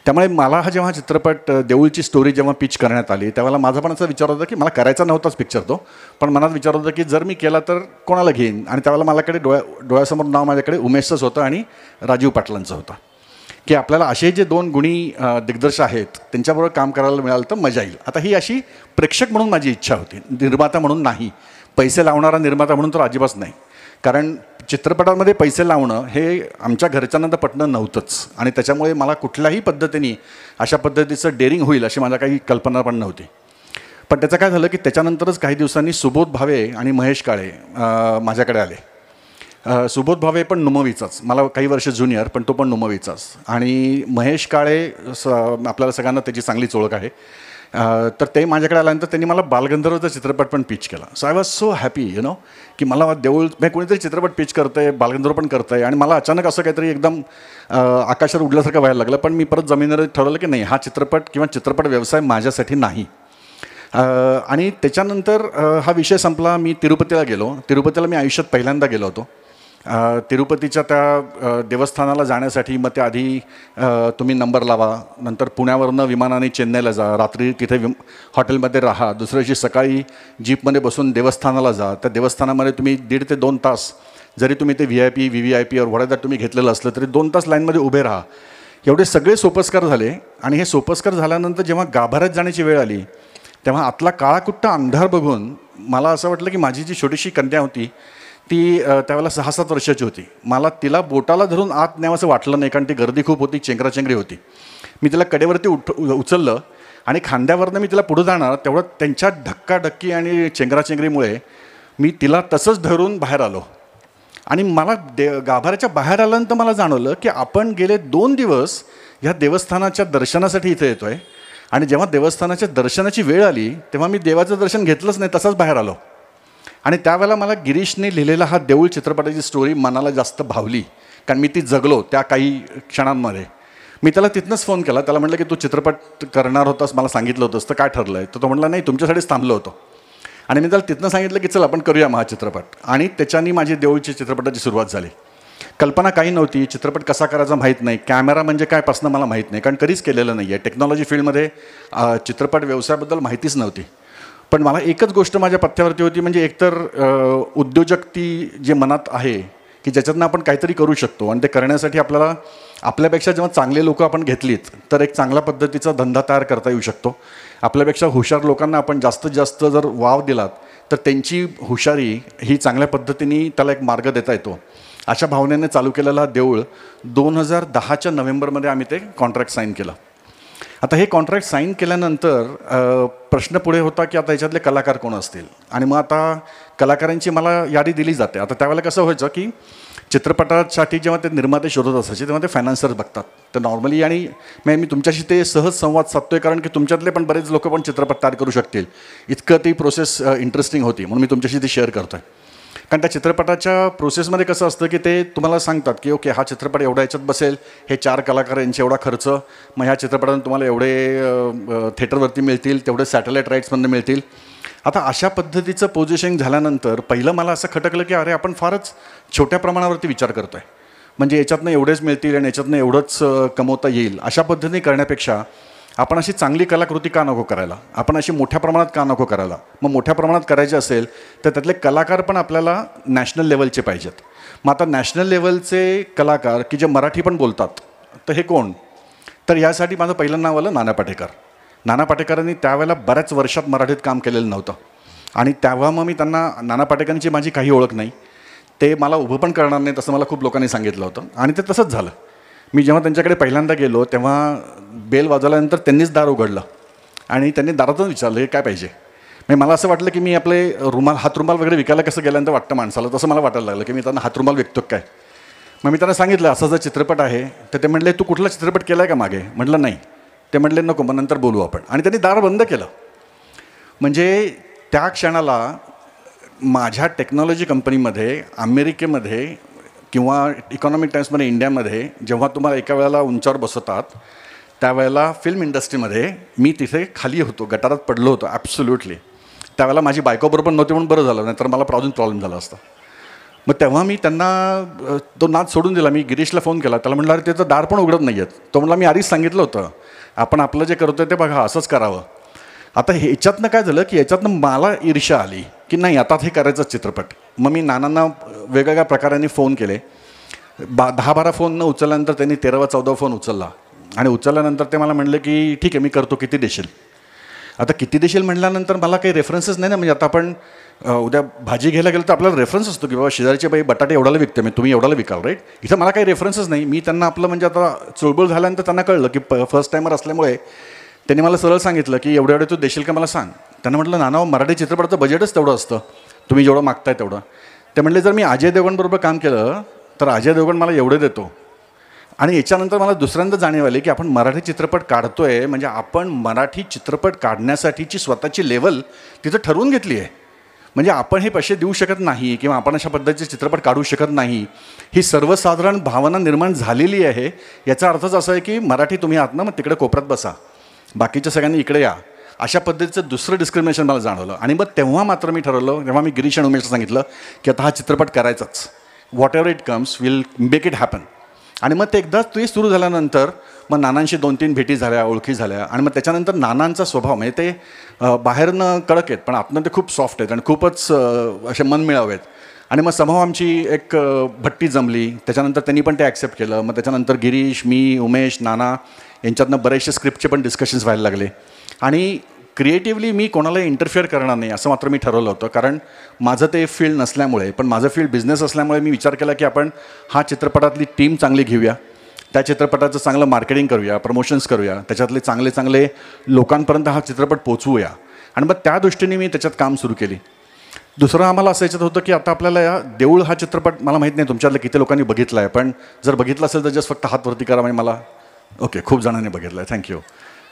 त्यामुळे मला जेव्हा चित्रपट देऊळची स्टोरी जेव्हा पिच करण्यात आली त्यावेळेला माझा पण असा विचार होता की मला करायचा नव्हताच पिक्चर तो, पण मनात विचार होता की जर मी केला तर कोणाला घेईन. आणि त्यावेळेला माझ्याकडे डोळ्यासमोर नाव माझ्याकडे उमेशचंच होतं आणि राजीव पाटलांचं होतं की आपल्याला असे जे दोन गुणी दिग्दर्शक आहेत त्यांच्याबरोबर काम करायला मिळालं तर मजा येईल. आता ही अशी प्रेक्षक म्हणून माझी इच्छा होती, निर्माता म्हणून नाही. पैसे लावणारा निर्माता म्हणून तर अजिबात नाही, कारण चित्रपटामध्ये पैसे लावणं हे आमच्या घरच्यांना तर पटणं नव्हतंच. आणि त्याच्यामुळे मला कुठल्याही पद्धतीने अशा पद्धतीचं डेअरिंग होईल अशी माझ्या काही कल्पना पण नव्हती. पण त्याचं काय झालं की त्याच्यानंतरच काही दिवसांनी सुबोध भावे आणि महेश काळे माझ्याकडे आले. सुबोध भावे पण नुमवीचाच, मला काही वर्ष ज्युनियर, पण तो पण नुमवीचाच. आणि महेश काळे आपल्याला सगळ्यांना त्याची चांगलीच ओळख आहे. तर ते माझ्याकडे आल्यानंतर त्यांनी मला बालगंधर्वचा चित्रपट पण पिच केला. So I was so happy की मला देऊळ कोणीतरी चित्रपट पिच करतं आहे, बालगंधर्व पण करतं आहे. आणि मला अचानक असं काहीतरी एकदम आकाशावर उडल्यासारखं व्हायला लागलं. पण मी परत जमिनीवर ठरवलं की नाही, हा चित्रपट किंवा चित्रपट व्यवसाय माझ्यासाठी नाही. आणि त्याच्यानंतर हा विषय संपला. मी तिरुपतीला गेलो. तिरुपतीला मी आयुष्यात पहिल्यांदा गेलो होतो. तिरुपतीच्या त्या देवस्थानाला जाण्यासाठी मग त्याआधी तुम्ही नंबर लावा, नंतर पुण्यावरनं विमानाने चेन्नईला जा, रात्री तिथे हॉटेलमध्ये राहा, दुसऱ्या दिवशी सकाळी जीपमध्ये बसून देवस्थानाला जा. त्या देवस्थानामध्ये तुम्ही 1.5 ते 2 तास, जरी तुम्ही ते VIP, VVIP और वडादा तुम्ही घेतलेलं असलं तरी 2 तास लाईनमध्ये उभे राहा. एवढे सगळे सोपस्कार झाले. आणि हे सोपस्कार झाल्यानंतर जेव्हा गाभाऱ्यात जाण्याची वेळ आली तेव्हा आतला काळाकुट्ट अंधार बघून मला असं वाटलं की माझी जी छोटीशी कन्या होती ती त्यावेळेला 6-7 वर्षाची होती. मला तिला बोटाला धरून आत न्यावंसं वाटलं नाही, कारण ती गर्दी खूप होती, चेंगराचेंगरी होती. मी तिला कडेवरती उचललं आणि खांद्यावरनं मी तिला पुढं जाणार तेवढं त्यांच्या धक्काधक्की आणि चेंगराचेंगरीमुळे मी तिला तसंच धरून बाहेर आलो. आणि मला गाभाऱ्याच्या बाहेर आल्यानंतर मला जाणवलं की आपण गेले 2 दिवस ह्या देवस्थानाच्या दर्शनासाठी इथे येतो आहे. आणि जेव्हा देवस्थानाच्या दर्शनाची वेळ आली तेव्हा मी देवाचं दर्शन घेतलंच नाही, तसंच बाहेर आलो. आणि त्यावेळेला मला गिरीशने लिहिलेला हा देऊळ चित्रपटाची स्टोरी मनाला जास्त भावली, कारण मी ती जगलो त्या काही क्षणांमध्ये. मी त्याला तिथनंच फोन केला. त्याला म्हटलं की तू चित्रपट करणार होतास, मला सांगितलं होतंस, तर काय ठरलं आहे? तर तो म्हटला नाही, तुमच्यासाठीच थांबलो होतो. आणि मी त्याला तिथनं सांगितलं की चल आपण करूया मग हा चित्रपट. आणि त्याच्यानी माझी देऊळची चित्रपटाची सुरुवात झाली. कल्पना काही नव्हती, चित्रपट कसा करायचा माहीत नाही, कॅमेरा म्हणजे काय पासनं मला माहीत नाही, कारण कधीच केलेलं नाही आहे. टेक्नॉलॉजी फील्डमध्ये चित्रपट व्यवसायाबद्दल माहितीच नव्हती. पण मला एकच गोष्ट माझ्या पथ्यावरती होती, म्हणजे एकतर उद्योजक ती जे मनात आहे की ज्याच्यातनं आपण काहीतरी करू शकतो. आणि ते करण्यासाठी आपल्याला आपल्यापेक्षा जेव्हा चांगले लोक आपण घेतलीत तर एक चांगल्या पद्धतीचा धंदा तयार करता येऊ शकतो. आपल्यापेक्षा हुशार लोकांना आपण जास्तीत जास्त जर वाव दिलात तर त्यांची हुशारी ही चांगल्या पद्धतीने त्याला एक मार्ग देता येतो. अशा भावनेने चालू केलेला हा देऊळ 2010च्या नोव्हेंबरमध्ये आम्ही ते कॉन्ट्रॅक्ट साईन केलं. आता हे कॉन्ट्रॅक्ट साईन केल्यानंतर प्रश्न पुढे होता की आता याच्यातले कलाकार कोण असतील. आणि मग आता कलाकारांची मला यादी दिली जाते. आता त्यावेळेला कसं व्हायचं की चित्रपटासाठी जेव्हा ते निर्माते शोधत असायचे तेव्हा ते फायनान्सर्स बघतात. तर नॉर्मली आणि मी तुमच्याशी ते सहज संवाद साधतोय कारण की तुमच्यातले पण बरेच लोक पण चित्रपट तयार करू शकतील, इतकं ती प्रोसेस इंटरेस्टिंग होती म्हणून मी तुमच्याशी ती शेअर करतो आहे. कारण त्या चित्रपटाच्या प्रोसेसमध्ये कसं असतं की ते तुम्हाला सांगतात की ओके हा चित्रपट एवढ्या याच्यात बसेल, हे 4 कलाकार यांचे एवढा खर्च, मग ह्या चित्रपटातून तुम्हाला एवढे थिएटरवरती मिळतील, तेवढे सॅटेलाईट राईट्समधून मिळतील. आता अशा पद्धतीचं पोझिशनिंग झाल्यानंतर पहिलं मला असं खटकलं की अरे आपण फारच छोट्या प्रमाणावरती विचार करतो आहे. म्हणजे याच्यातनं एवढेच मिळतील आणि याच्यातनं एवढंच कमवता येईल अशा पद्धतीने करण्यापेक्षा आपण अशी चांगली कलाकृती का नको करायला, आपण अशी मोठ्या प्रमाणात का नको करायला. मग मोठ्या प्रमाणात करायचे असेल तर त्यातले कलाकार पण आपल्याला नॅशनल लेवलचे पाहिजेत. मग आता नॅशनल लेवलचे कलाकार की जे मराठी पण बोलतात तर हे कोण, तर यासाठी माझं पहिलं नाव आलं नाना पाटेकर. नाना पाटेकरांनी त्यावेळेला बऱ्याच वर्षात मराठीत काम केलेलं नव्हतं आणि तेव्हा मग मी त्यांना, नाना पाटेकरांची माझी काही ओळख नाही, ते मला उभं पण करणार नाही तसं मला खूप लोकांनी सांगितलं होतं आणि ते तसंच झालं. मी जेव्हा त्यांच्याकडे पहिल्यांदा गेलो तेव्हा बेल वाजवल्यानंतर त्यांनीच दार उघडलं आणि त्यांनी दारातून विचारलं हे काय पाहिजे. म्हणजे मला असं वाटलं की मी आपले हातरुमाल वगैरे विकायला कसं गेल्यानंतर वाटतं माणसाला, तसं मला वाटायला लागलं की मी त्यांना हातरुमाल विकतो काय. मग मी त्यांना सांगितलं असा जर चित्रपट आहे तर ते म्हटले तू कुठला चित्रपट केला आहे का मागे. म्हटलं नाही. ते म्हटले नको मग नंतर बोलू आपण, आणि त्यांनी दार बंद केलं. म्हणजे त्या क्षणाला माझ्या टेक्नॉलॉजी कंपनीमध्ये अमेरिकेमध्ये किंवा इकॉनॉमिक टाइम्समध्ये इंडियामध्ये जेव्हा तुम्हाला एका वेळेला उंचावर बसवतात त्यावेळेला फिल्म इंडस्ट्रीमध्ये मी तिथे खाली होतो, गटारात पडलो होतो ॲब्सोल्युटली. त्यावेळेला माझी बायकोबरोबर नव्हती म्हणून बरं झालं, नाहीतर मला प्रॉब्लेम झाला असता. मग तेव्हा मी त्यांना तो नाद सोडून दिला. मी गिरीशला फोन केला, त्याला म्हटलं अरे त्याचं दार पण उघडत नाही आहेत. तो म्हटला मी आधीच सांगितलं होतं आपण आपलं जे करतो ते बघा असंच करावं. आता ह्याच्यातनं काय झालं की याच्यातनं मला ईर्ष्या आली की नाही आता हे करायचंच चित्रपट. मग मी नानांना वेगवेगळ्या प्रकारांनी फोन केले. 10-12 फोन न उचलल्यानंतर त्यांनी 13वा-14वा फोन उचलला आणि उचलल्यानंतर ते मला म्हणले की ठीक आहे मी करतो, किती देशील. आता किती देशील म्हटल्यानंतर मला काही रेफरन्सेस नाही ना. म्हणजे आता आपण उद्या भाजी घ्यायला गेलं तर आपल्याला रेफरन्स असतो की बाबा शेजारची बाई बटाटे एवढाला विकते, मी तुम्ही एवढाला विकाल राईट. इथं मला काही रेफरन्सेस नाही. मी त्यांना आपलं म्हणजे आता चुळबुळ झाल्यानंतर त्यांना कळलं की फर्स्ट टायमर असल्यामुळे त्यांनी मला सरळ सांगितलं की एवढे तू देशील का मला सांग. त्यांना म्हटलं नाना मराठी चित्रपटाचं बजेटच तेवढं असतं, तुम्ही जेवढं मागताय तेवढं. ते म्हटले जर मी अजय देवगणबरोबर काम केलं तर अजय देवगण मला एवढे देतो. आणि याच्यानंतर मला दुसऱ्यांदा जाणीव आली की आपण मराठी चित्रपट काढतोय म्हणजे आपण मराठी चित्रपट काढण्यासाठीची स्वतःची लेवल तिथं ठरवून घेतली आहे. म्हणजे आपण हे पैसे देऊ शकत नाही किंवा आपण अशा पद्धतीचे चित्रपट काढू शकत नाही ही सर्वसाधारण भावना निर्माण झालेली आहे. याचा अर्थच असा आहे की मराठी तुम्ही आहात ना मग तिकडे कोपऱ्यात बसा, बाकीच्या सगळ्यांनी इकडे या. अशा पद्धतीचं दुसरं डिस्क्रिमिनेशन मला जाणवलं. आणि मग तेव्हा मात्र मी ठरवलं, तेव्हा मी गिरीश आणि उमेशला सांगितलं की आता हा चित्रपट करायचाच, whatever it comes will make it happen. आणि मग ते एकदा ते सुरू झाल्यानंतर मग नानांशी 2-3 भेटी झाल्या, ओळखी झाल्या. आणि मग त्याच्यानंतर नानांचा स्वभाव म्हणजे ते बाहेरनं कडक आहेत पण आतनं ते खूप सॉफ्ट आहेत आणि खूपच असे मनमिळावे आहेत. आणि मग समूह आमची एक भट्टी जमली. त्याच्यानंतर त्यांनी पण ते ॲक्सेप्ट केलं. मग त्याच्यानंतर गिरीश, मी, उमेश, नाना यांच्यातनं बरेचसे स्क्रिप्टचे पण डिस्कशन्स व्हायला लागले. आणि क्रिएटिव्हली मी कोणाला इंटरफिअर करणार नाही असं मात्र मी ठरवलं होतं. कारण माझं ते फील्ड नसल्यामुळे, पण माझं फील्ड बिझनेस असल्यामुळे मी विचार केला की आपण हा चित्रपटातली टीम चांगली घेऊया, त्या चित्रपटाचं चांगलं मार्केटिंग करूया, प्रमोशन्स करूया, त्याच्यातले चांगले चांगले लोकांपर्यंत हा चित्रपट पोचवूया. आणि मग त्या दृष्टीने मी त्याच्यात काम सुरू केली. दुसरं आम्हाला असं याच्यात होतं की आता आपल्याला या देऊळ हा चित्रपट मला माहीत नाही तुमच्यातल्या किती लोकांनी बघितला आहे, पण जर बघितलं असेल तर जस्ट फक्त हात वरती करा. म्हणजे मला ओके खूप जणांनी बघितलं आहे, थँक्यू.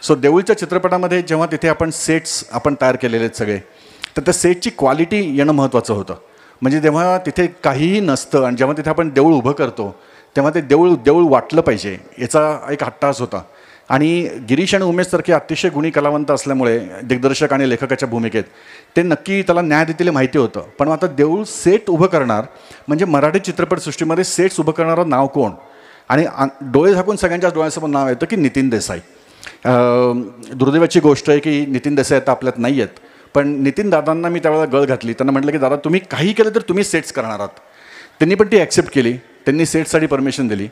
सो देऊळच्या चित्रपटामध्ये जेव्हा तिथे आपण सेट्स आपण तयार केलेले आहेत सगळे, तर त्या सेटची क्वालिटी येणं महत्त्वाचं होतं. म्हणजे जेव्हा तिथे काहीही नसतं आणि जेव्हा तिथे आपण देऊळ उभं करतो तेव्हा ते देऊळ वाटलं पाहिजे याचा एक हट्टास होता. आणि गिरीश आणि उमेशसारखे अतिशय गुणी कलावंत असल्यामुळे दिग्दर्शक आणि लेखकाच्या भूमिकेत ते नक्की त्याला न्याय देतील माहिती होतं. पण आता देऊळ सेट उभं करणार म्हणजे मराठी चित्रपटसृष्टीमध्ये सेट्स उभं करणारं नाव कोण, आणि डोळे झाकून सगळ्यांच्याच डोळ्यासमोर नाव येतं की नितीन देसाई. दुर्दैवाची गोष्ट आहे की नितीन देसाई आता आपल्यात नाही आहेत, पण नितीन दादांना मी त्यावेळेला गळ घातली. त्यांना म्हटलं की दादा तुम्ही काही केलं तर तुम्ही सेट्स करणार आहात. त्यांनी पण ती ॲक्सेप्ट केली. त्यांनी सेटसाठी परमिशन दिली.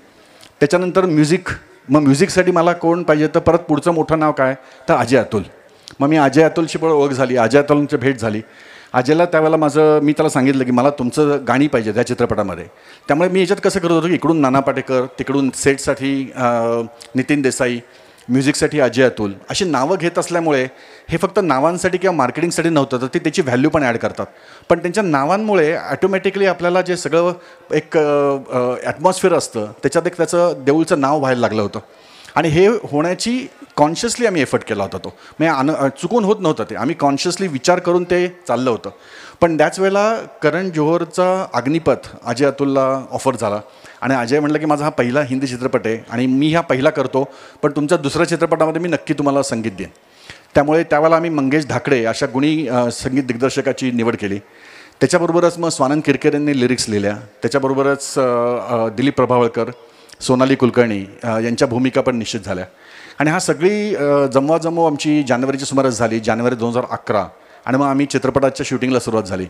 त्याच्यानंतर मग म्युझिकसाठी मला कोण पाहिजे, तर परत पुढचं मोठं नाव काय, तर अजय अतुल. मग मी अजय अतुलशी पण ओळख झाली, अजय अतुलची भेट झाली. अजयला त्यावेळेला मी त्याला सांगितलं की मला तुमचं गाणी पाहिजे त्या चित्रपटामध्ये. त्यामुळे मी याच्यात कसं करत होतो की इकडून नाना पाटेकर, तिकडून सेटसाठी नितीन देसाई, म्युझिकसाठी अजय अतुल अशी नावं घेत असल्यामुळे हे फक्त नावांसाठी किंवा मार्केटिंगसाठी नव्हतं, तर ते त्याची व्हॅल्यू पण ॲड करतात. पण त्यांच्या नावांमुळे ॲटोमॅटिकली आपल्याला जे सगळं एक ॲटमॉस्फिअर असतं त्याच्यात एक त्याचं देऊळचं नाव व्हायला लागलं होतं. आणि हे होण्याची कॉन्शियसली आम्ही एफर्ट केला होता. तो म्हणजे चुकून होत नव्हतं, ते आम्ही कॉन्शियसली विचार करून ते चाललं होतं. पण त्याच वेळेला करण जोहरचा अग्निपथ अजय अतुलला ऑफर झाला आणि अजय म्हटलं की माझा हा पहिला हिंदी चित्रपट आहे आणि मी हा पहिला करतो, पण तुमच्या दुसऱ्या चित्रपटामध्ये मी नक्की तुम्हाला संगीत देईन. त्यामुळे त्यावेळेला आम्ही मंगेश धाकडे अशा गुणी संगीत दिग्दर्शकाची निवड केली. त्याच्याबरोबरच मग स्वानंद किरकेर यांनी लिरिक्स लिहिल्या. त्याच्याबरोबरच दिलीप प्रभावळकर, सोनाली कुलकर्णी यांच्या भूमिका पण निश्चित झाल्या. आणि हा सगळी जमवाजमव आमची जानेवारीच्या सुमारास झाली, जानेवारी 2011. आणि मग आम्ही चित्रपटाच्या शूटिंगला सुरुवात झाली.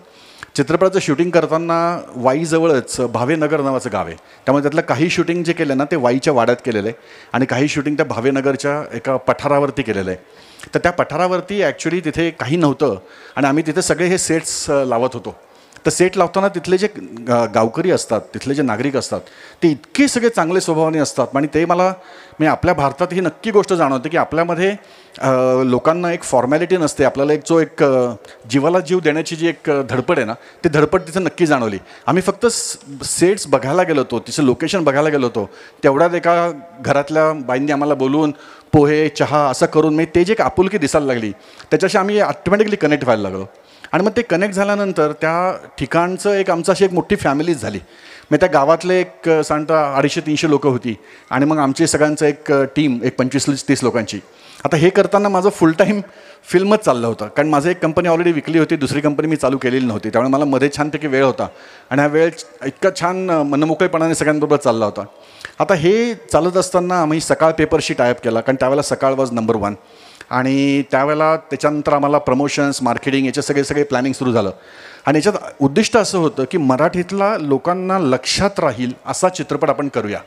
चित्रपटाचं शूटिंग करताना वाईजवळच भावेनगर नावाचं गाव आहे. त्यामुळे त्यातलं काही शूटिंग जे केलं ना ते वाईच्या वाड्यात केलेलं आहे आणि काही शूटिंग त्या भावेनगरच्या एका पठारावरती केलेलं आहे. तर त्या पठारावरती ॲक्च्युली तिथे काही नव्हतं आणि आम्ही तिथे सगळे हे सेट्स लावत होतो. तर सेट लावताना तिथले जे गावकरी असतात, तिथले जे नागरिक असतात, ते इतके सगळे चांगले स्वभावाने असतात. आणि ते मला म्हणजे आपल्या भारतात ही नक्की गोष्ट जाणवते की आपल्यामध्ये लोकांना एक फॉर्मॅलिटी नसते. आपल्याला एक जीवाला जीव देण्याची जी एक धडपड आहे ना, ती धडपड तिथं नक्की जाणवली. आम्ही फक्त सेट्स बघायला गेलो होतो, तिचं लोकेशन बघायला गेलो होतो, तेवढ्यात एका घरातल्या बाईंनी आम्हाला बोलवून पोहे चहा असं करून म्हणजे ते जे एक आपुलकी दिसायला लागली, त्याच्याशी आम्ही ऑटोमॅटिकली कनेक्ट व्हायला लागलो. आणि मग ते कनेक्ट झाल्यानंतर त्या ठिकाणचं एक आमचं अशी एक मोठी फॅमिलीच झाली. मग त्या गावातले एक साधारणतः 250-300 लोकं होती आणि मग आमची सगळ्यांचं एक टीम एक 25-30 लोकांची. आता हे करताना माझं फुल टाईम फिल्मच चाललं होतं, कारण माझं एक कंपनी ऑलरेडी विकली होती, दुसरी कंपनी मी चालू केलेली नव्हती. त्यामुळे मला मध्ये छानपैकी वेळ होता आणि हा वेळ इतका छान मनमोकळेपणाने सगळ्यांबरोबर चालला होता. आता हे चालत असताना आम्ही सकाळ पेपरशी टायअप केला, कारण त्यावेळेला सकाळ वॉज नंबर 1. आणि त्यावेळेला त्याच्यानंतर आम्हाला प्रमोशन्स, मार्केटिंग याचे सगळे प्लॅनिंग सुरू झालं. आणि याच्यात उद्दिष्ट असं होतं की मराठीतला लोकांना लक्षात राहील असा चित्रपट आपण करूया.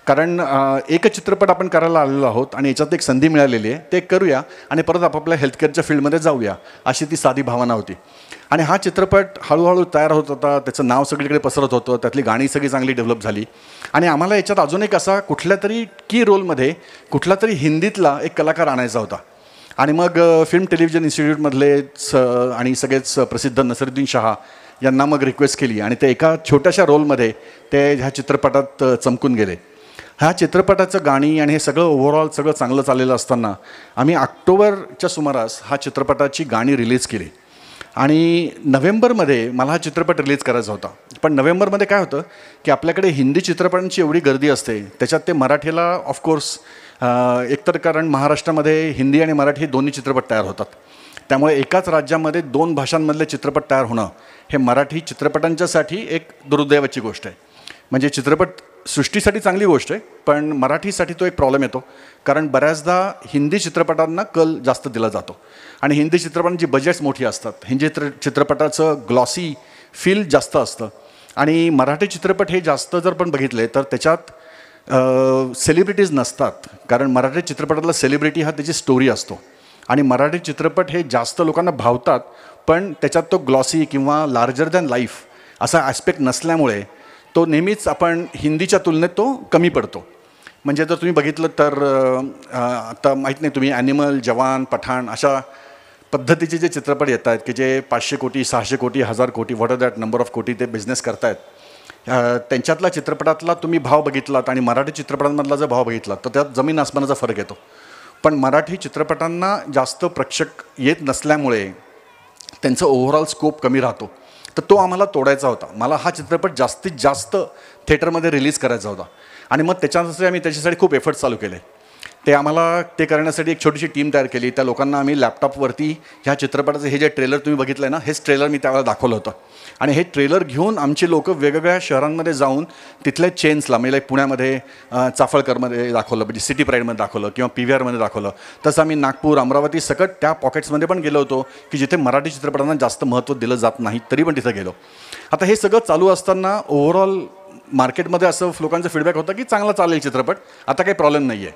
कारण एक चित्रपट आपण करायला आलेलो आहोत आणि याच्यात एक संधी मिळालेली आहे, ते करूया आणि परत आपापल्या हेल्थकेअरच्या फील्डमध्ये जाऊया, अशी ती साधी भावना होती. आणि हा चित्रपट हळूहळू तयार होत होता, त्याचं नाव सगळीकडे पसरत होतं, त्यातली गाणी सगळी चांगली डेव्हलप झाली. आणि आम्हाला याच्यात अजून एक असा कुठल्या तरी की रोलमध्ये कुठला तरी हिंदीतला एक कलाकार आणायचा होता. आणि मग फिल्म टेलिव्हिजन इन्स्टिट्यूटमधलेच आणि सगळेच प्रसिद्ध नसीरुद्दीन शाह यांना मग रिक्वेस्ट केली आणि ते एका छोट्याशा रोलमध्ये ते ह्या चित्रपटात चमकून गेले. ह्या चित्रपटाचं गाणी आणि हे सगळं ओव्हरऑल सगळं चांगलं चाललेलं असताना आम्ही ऑक्टोबरच्या सुमारास हा चित्रपटाची गाणी रिलीज केली. आणि नोव्हेंबरमध्ये मला हा चित्रपट रिलीज करायचा होता. पण नोव्हेंबरमध्ये काय होतं की आपल्याकडे हिंदी चित्रपटांची एवढी गर्दी असते, त्याच्यात ते मराठीला ऑफकोर्स एकतर कारण महाराष्ट्रामध्ये हिंदी आणि मराठी दोन्ही चित्रपट तयार होतात. त्यामुळे एकाच राज्यामध्ये 2 भाषांमधले चित्रपट तयार होणं हे मराठी चित्रपटांच्यासाठी एक दुर्दैवाची गोष्ट आहे. म्हणजे चित्रपट सृष्टीसाठी चांगली गोष्ट आहे, पण मराठीसाठी तो एक प्रॉब्लेम येतो. कारण बऱ्याचदा हिंदी चित्रपटांना कल जास्त दिला जातो आणि हिंदी चित्रपटांची बजेट्स मोठी असतात. हिंदी चित्रपटाचं ग्लॉसी फील जास्त असतं आणि मराठी चित्रपट हे जास्त जर पण बघितले तर त्याच्यात सेलिब्रिटीज नसतात. कारण मराठी चित्रपटातला सेलिब्रिटी हा त्याची स्टोरी असतो आणि मराठी चित्रपट हे जास्त लोकांना भावतात, पण त्याच्यात तो ग्लॉसी किंवा लार्जर दॅन लाईफ असा ॲस्पेक्ट नसल्यामुळे तो नेहमीच आपण हिंदीच्या तुलनेत तो कमी पडतो. म्हणजे जर तुम्ही बघितलं तर आता माहीत नाही, तुम्ही ॲनिमल, जवान, पठाण अशा पद्धतीचे जे चित्रपट येत आहेत की जे 500 कोटी, 600 कोटी, 1000 कोटी, what are that number of कोटी ते बिझनेस करतायत, त्यांच्यातला चित्रपटातला तुम्ही भाव बघितलात आणि मराठी चित्रपटांमधला जर भाव बघितलात तर त्यात जमीन आसमानाचा फरक येतो. पण मराठी चित्रपटांना जास्त प्रेक्षक येत नसल्यामुळे त्यांचं ओव्हरऑल स्कोप कमी राहतो. तर तो आम्हाला तोडायचा होता. मला हा चित्रपट जास्तीत जास्त थिएटरमध्ये रिलीज करायचा होता आणि मग त्याच्यासाठी आम्ही त्याच्यासाठी खूप एफर्ट्स चालू केले. ते करण्यासाठी एक छोटीशी टीम तयार केली. त्या लोकांना आम्ही लॅपटॉपवरती ह्या चित्रपटाचं हे जे ट्रेलर तुम्ही बघितलं आहे ना, हेच ट्रेलर मी त्यावेळेला दाखवलं होतं. आणि हे ट्रेलर घेऊन आमची लोकं वेगवेगळ्या शहरांमध्ये जाऊन तिथल्या चेन्सला, म्हणजे पुण्यामध्ये चाफळकरमध्ये दाखवलं, म्हणजे सिटी प्राईडमध्ये दाखवलं किंवा PVRमध्ये दाखवलं. तसं आम्ही नागपूर, अमरावती सकट त्या पॉकेट्समध्ये पण गेलो होतो की जिथे मराठी चित्रपटांना जास्त महत्त्व दिलं जात नाही, तरी पण तिथं गेलो. आता हे सगळं चालू असताना ओव्हरऑल मार्केटमध्ये असं लोकांचा फीडबॅक होता की चांगला चालेल चित्रपट, आता काही प्रॉब्लेम नाही आहे.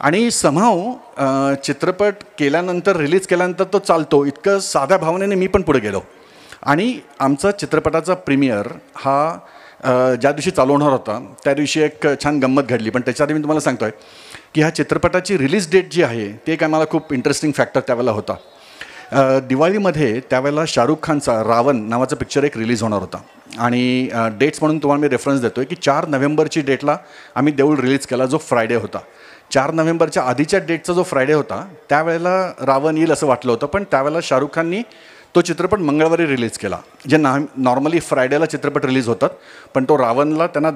आणि समहाव चित्रपट केल्यानंतर रिलीज केल्यानंतर तो चालतो इतकं साध्या भावनेने मी पण पुढे गेलो. आणि आमचा चित्रपटाचा प्रीमियर हा ज्या दिवशी चालू होणार होता त्या दिवशी एक छान गंमत घडली. पण त्याच्याआधी मी तुम्हाला सांगतो आहे की ह्या चित्रपटाची रिलीज डेट जी आहे ते एक आम्हाला खूप इंटरेस्टिंग फॅक्टर त्यावेळेला होता. दिवाळीमध्ये त्यावेळेला शाहरुख खानचा रावण नावाचा पिक्चर एक रिलीज होणार होता. आणि डेट्स म्हणून तुम्हाला मी रेफरन्स देतो आहे की 4 नोव्हेंबरची डेटला आम्ही देऊळ रिलीज केला जो फ्रायडे होता. 4 नोव्हेंबरच्या आधीच्या डेटचा जो फ्रायडे होता त्यावेळेला रावण येईल असं वाटलं होतं, पण त्यावेळेला शाहरुख खाननी तो चित्रपट मंगळवारी रिलीज केला. जे नॉर्मली फ्रायडेला चित्रपट रिलीज होतात, पण तो रावणला त्यांना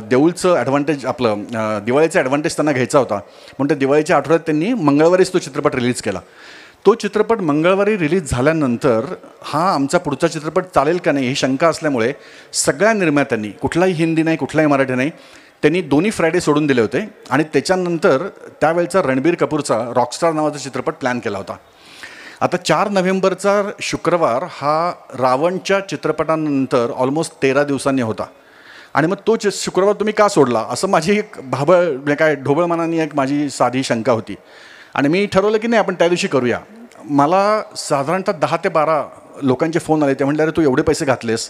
देऊळचं ॲडव्हान्टेज आपलं दिवाळीचं ॲडव्हान्टेज त्यांना घ्यायचा होता, म्हणून ते दिवाळीच्या आठवड्यात त्यांनी मंगळवारीच तो चित्रपट रिलीज केला. तो चित्रपट मंगळवारी रिलीज झाल्यानंतर हा आमचा पुढचा चित्रपट चालेल का नाही ही शंका असल्यामुळे सगळ्या निर्मात्यांनी, कुठलाही हिंदी नाही कुठलाही मराठी नाही, त्यांनी दोन्ही फ्रायडे सोडून दिले होते. आणि त्याच्यानंतर त्यावेळचा रणबीर कपूरचा रॉकस्टार नावाचा चित्रपट प्लॅन केला होता. आता 4 नोव्हेंबरचा शुक्रवार हा रावणच्या चित्रपटानंतर ऑलमोस्ट 13 दिवसांनी होता. आणि मग तो शुक्रवार तुम्ही का सोडला असं माझी एक ढोबळमानाने एक माझी साधी शंका होती. आणि मी ठरवलं की नाही आपण त्या दिवशी करूया. मला साधारणतः 10 ते 12 लोकांचे फोन आले. ते म्हटले अरे तू एवढे पैसे घातलेस,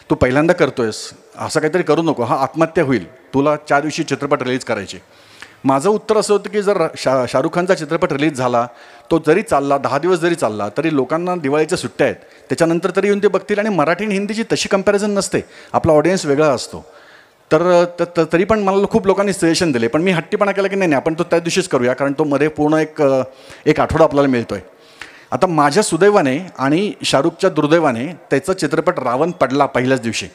तू पहिल्यांदा करतोयस, असं काहीतरी करू नको, हा आत्महत्या होईल, तुला 4 दिवशी चित्रपट रिलीज करायचे. माझं उत्तर असं होतं की जर शाहरुख खानचा चित्रपट रिलीज झाला, तो जरी चालला 10 दिवस जरी चालला तरी लोकांना दिवाळीच्या सुट्ट्या आहेत, त्याच्यानंतर तरी येऊन ते बघतील. आणि मराठी आणि हिंदीची तशी कंपॅरिझन नसते, आपला ऑडियन्स वेगळा असतो. तर तरी पण मला खूप लोकांनी सजेशन दिले, पण मी हट्टीपणा केला की नाही आपण तो त्या दिवशीच करूया, कारण तो मध्ये पूर्ण एक आठवडा आपल्याला मिळतो आहे. आता माझ्या सुदैवाने आणि शाहरुखच्या दुर्दैवाने त्याचा चित्रपट रावण पडला पहिल्याच दिवशी.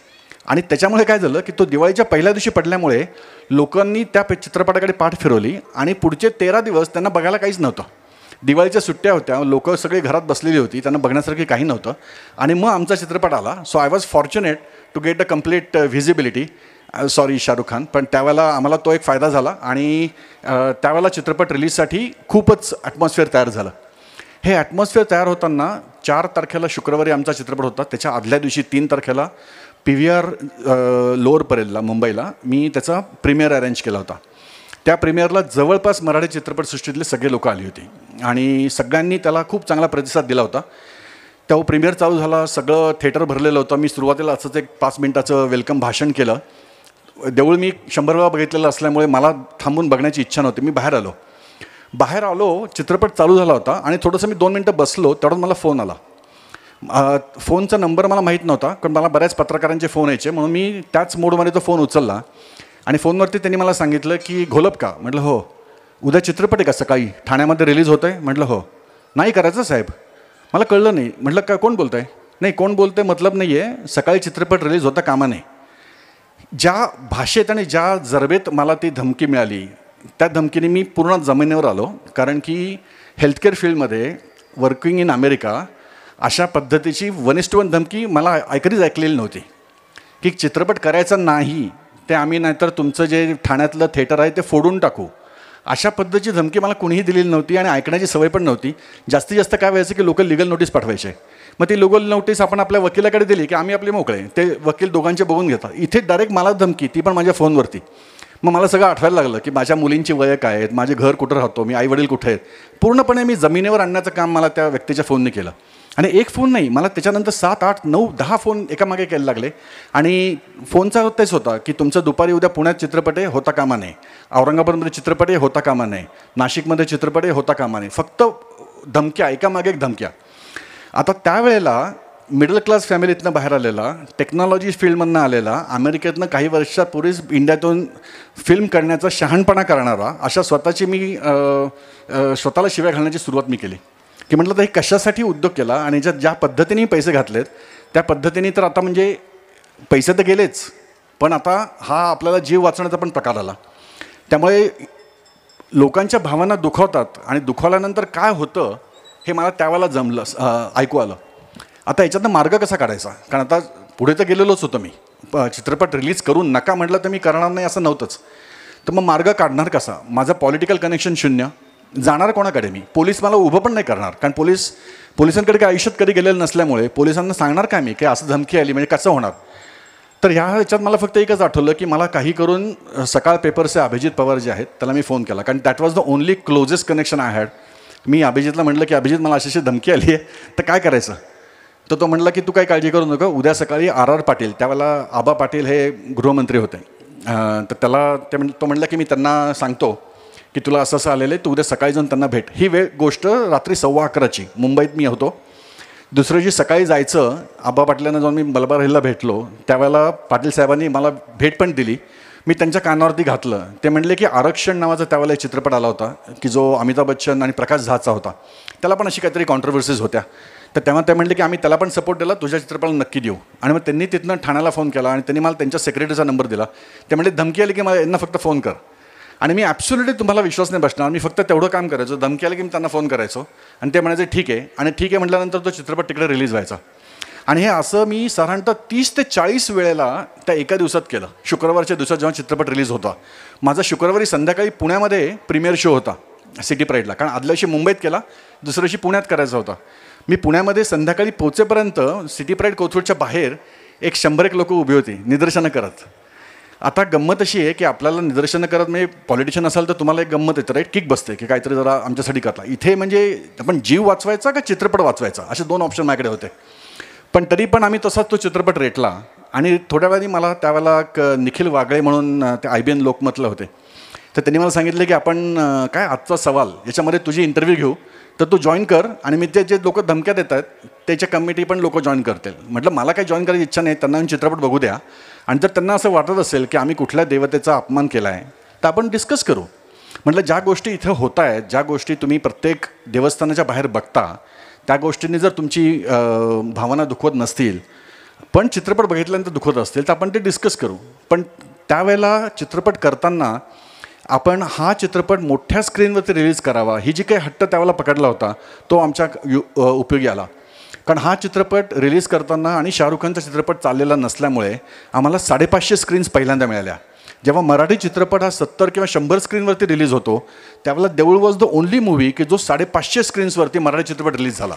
आणि त्याच्यामुळे काय झालं की तो दिवाळीच्या पहिल्या दिवशी पडल्यामुळे लोकांनी त्या चित्रपटाकडे पाठ फिरवली आणि पुढचे 13 दिवस त्यांना बघायला काहीच नव्हतं. दिवाळीच्या सुट्ट्या होत्या, लोक सगळे घरात बसलेली होती, त्यांना बघण्यासारखी काही नव्हतं. आणि मग आमचा चित्रपट आला. So I was fortunate to get a complete visibility. Sorry Shahrukh Khan, पण त्यावेळेला आम्हाला तो एक फायदा झाला. आणि त्यावेळेला चित्रपट रिलीजसाठी खूपच ॲटमॉस्फिअर तयार झालं. हे ॲटमॉस्फिअर तयार होताना 4 तारखेला शुक्रवारी आमचा चित्रपट होता. त्याच्या आदल्या दिवशी 3 तारखेला PVR लोअर परेलला मुंबईला मी त्याचा प्रीमियर अरेंज केला होता. त्या प्रीमियरला जवळपास मराठी चित्रपटसृष्टीतले सगळे लोक आली होती आणि सगळ्यांनी त्याला खूप चांगला प्रतिसाद दिला होता. तेव्हा प्रीमियर चालू झाला, सगळं थिएटर भरलेलं होतं. मी सुरुवातीला असंच एक 5 मिनिटाचं वेलकम भाषण केलं. देऊळ मी 100 वेळा बघितलेलं असल्यामुळे मला थांबून बघण्याची इच्छा नव्हती. मी बाहेर आलो, चित्रपट चालू झाला होता आणि थोडंसं मी 2 मिनटं बसलो, तेवढ्यात मला फोन आला. फोनचा नंबर मला माहीत नव्हता, कारण मला बऱ्याच पत्रकारांचे फोन यायचे, म्हणून मी त्याच मोडमध्ये तो फोन उचलला. आणि फोनवरती त्यांनी मला सांगितलं की घोलप का? म्हटलं हो. उद्या चित्रपट आहे का सकाळी ठाण्यामध्ये रिलीज होतं आहे? म्हटलं हो. नाही करायचं साहेब. मला कळलं नाही. म्हटलं का कोण बोलतं आहे? नाही कोण बोलतं आहे मतलब नाही आहे, सकाळी चित्रपट रिलीज होता कामा नये. ज्या भाषेत आणि ज्या जरबेत मला ती धमकी मिळाली, त्या धमकीने मी पूर्ण जमिनीवर आलो. कारण की हेल्थकेअर फील्डमध्ये वर्किंग इन अमेरिका अशा पद्धतीची 1:1 धमकी मला कधीच ऐकलेली नव्हती. की चित्रपट करायचा नाही, ते आम्ही नाहीतर तुमचं जे ठाण्यातलं थिएटर आहे ते फोडून टाकू, अशा पद्धतीची धमकी मला कुणीही दिलेली नव्हती आणि ऐकण्याची सवय पण नव्हती. जास्तीत जास्त काय व्हायचं की लोक लिगल नोटीस पाठवायचे. मग ती लिगल नोटीस आपण आपल्या वकिलाकडे दिली की आम्ही आपले मोकळे, ते वकील दोघांचे बघून घेतात. इथे डायरेक्ट मला धमकी, ती पण माझ्या फोनवरती. मग मला सगळं आठवायला लागलं की माझ्या मुलींची वय काय आहेत, माझे घर कुठं राहतो मी, आईवडील कुठे आहेत. पूर्णपणे मी जमिनीवर आणण्याचं काम मला त्या व्यक्तीच्या फोनने केलं. आणि एक फोन नाही, मला त्याच्यानंतर 7, 8, 9, 10 फोन एकामागे केले लागले. आणि फोनचा तेच होता की तुमचं दुपारी उद्या पुण्यात चित्रपट आहे, होता कामा नये. औरंगाबादमध्ये चित्रपट आहे, होता कामा नये. नाशिकमध्ये चित्रपट आहे, होता कामा नये. फक्त धमक्या, एकामागे एक धमक्या. आता त्यावेळेला मिडल क्लास फॅमिलीतनं बाहेर आलेला, टेक्नॉलॉजी फील्डमधनं आलेला, अमेरिकेतनं काही वर्षापूर्वीच इंडियातून फिल्म करण्याचा शहाणपणा करणारा, अशा स्वतःची मी स्वतःला शिव्या घालण्याची सुरुवात मी केली. की म्हटलं तर हे कशासाठी उद्योग केला आणि ज्या पद्धतीने पैसे घातलेत त्या पद्धतीने तर आता म्हणजे पैसे तर गेलेच, पण आता हा आपल्याला जीव वाचवण्याचा पण प्रकार आला. त्यामुळे लोकांच्या भावना दुखावतात आणि दुखावल्यानंतर काय होतं हे मला त्यावेळेला ऐकू आलं. आता याच्यातनं मार्ग कसा काढायचा? कारण आता पुढे तर गेलेलोच होतो मी. चित्रपट रिलीज करून नका म्हटलं तर मी करणार नाही असं नव्हतंच. तर मग मार्ग काढणार कसा? माझं पॉलिटिकल कनेक्शन 0, जाणार कोणाकडे मी? पोलीस मला उभं पण नाही करणार, कारण पोलिसांकडे काय आयुष्यात कधी गेलेलं नसल्यामुळे पोलिसांना सांगणार काय मी की असं धमकी आली म्हणजे कसं होणार. तर ह्याच्यात मला फक्त एकच आठवलं की मला काही करून सकाळ पेपरचे अभिजित पवार जे आहेत त्याला मी फोन केला, कारण that was the only closest connection I had. मी अभिजितला म्हटलं की अभिजित मला अशी धमकी आली आहे तर काय करायचं. तर तो म्हटला की तू काय काळजी करू नको, उद्या सकाळी RR पाटील, त्यावेळेला आबा पाटील हे गृहमंत्री होते, तर त्याला तो म्हटलं की मी त्यांना सांगतो की तुला असं असं आलेलं आहे, तू उद्या सकाळी जाऊन त्यांना भेट. ही गोष्ट रात्री 11:15 मुंबईत मी होतो. दुसऱ्या दिवशी सकाळी जायचं, आबा पाटलांना जाऊन मी मलबार हिलला भेटलो. त्यावेळेला पाटील साहेबांनी मला भेट पण दिली. मी त्यांच्या कानावरती घातलं. ते म्हणले की आरक्षण नावाचा त्यावेळेला एक चित्रपट आला होता की जो अमिताभ बच्चन आणि प्रकाश झाचा होता. त्याला पण अशी काहीतरी कॉन्ट्रोवर्सीज होत्या. तर तेव्हा ते म्हणले की आम्ही त्याला पण सपोर्ट दिला, तुझ्या चित्रपटाला नक्की देऊ. आणि मग त्यांनी तिथनं ठाण्याला फोन केला आणि त्यांनी मला त्यांच्या सेक्रेटरीचा नंबर दिला. ते म्हणले धमकी आली की मला यांना फक्त फोन कर. आणि मी ॲब्सोल्युटली तुम्हाला विश्वास नाही बसणार, मी फक्त तेवढं काम करायचो. धमकी आली की मी त्यांना फोन करायचो आणि ते म्हणायचे ठीक आहे. आणि ठीक आहे म्हटल्यानंतर तो चित्रपट तिकडे रिलीज व्हायचा. आणि हे असं मी साधारणतः 30 ते 40 वेळेला त्या एका दिवसात केलं. शुक्रवारच्या दिवसात जेव्हा चित्रपट रिलीज होता, माझा शुक्रवारी संध्याकाळी पुण्यामध्ये प्रीमियर शो होता सिटी प्राईडला, कारण आदल्या दिवशी मुंबईत केला, दुसऱ्या दिवशी पुण्यात करायचा होता. मी पुण्यामध्ये संध्याकाळी पोहोचेपर्यंत सिटी प्राईड कोथरूडच्या बाहेर 100 लोक उभी होती निदर्शनं करत. आता गंमत अशी आहे की आपल्याला निदर्शनं करत म्हणजे पॉलिटिशियन असाल तर तुम्हाला एक गंमत येतं, राईट, किक बसते की काहीतरी जरा आमच्यासाठी करता. इथे म्हणजे आपण जीव वाचवायचा का चित्रपट वाचवायचा असे 2 ऑप्शन माझ्याकडे होते. पण तरी पण आम्ही तसाच तो चित्रपट रेटला. आणि थोड्या वेळाने मला त्यावेळेला निखिल वागळे म्हणून ते IBN लोकमतला होते, तर त्यांनी मला सांगितलं की आपण काय आजचा सवाल याच्यामध्ये तुझी इंटरव्ह्यू घेऊ, तर तू जॉईन कर आणि मी ते जे लोक धमक्या देत आहेत त्याच्या कमिटी पण लोक जॉईन करतील. म्हटलं मला काही जॉईन करायची इच्छा नाही, त्यांना चित्रपट बघू द्या. आणि जर त्यांना असं वाटत असेल की आम्ही कुठल्या देवतेचा अपमान केला आहे तर आपण डिस्कस करू. म्हटलं ज्या गोष्टी इथं होत आहेत, ज्या गोष्टी तुम्ही प्रत्येक देवस्थानाच्या बाहेर बघता, त्या गोष्टींनी जर तुमची भावना दुखवत नसतील पण चित्रपट बघितल्यानंतर दुखवत असतील तर आपण ते डिस्कस करू. पण त्यावेळेला चित्रपट करताना आपण हा चित्रपट मोठ्या स्क्रीनवरती रिलीज करावा ही जी काही हट्ट त्यावेळेला पकडला होता तो आमच्या उपयोगी आला. कारण हा चित्रपट रिलीज करताना आणि शाहरुख खानचा चित्रपट चाललेला नसल्यामुळे आम्हाला 550 स्क्रीन्स पहिल्यांदा मिळाल्या. जेव्हा मराठी चित्रपट हा 70 किंवा 100 स्क्रीनवरती रिलीज होतो त्यावेळेला देऊळ वॉज द ओनली मूव्ही की जो 550 स्क्रीन्सवरती मराठी चित्रपट रिलीज झाला.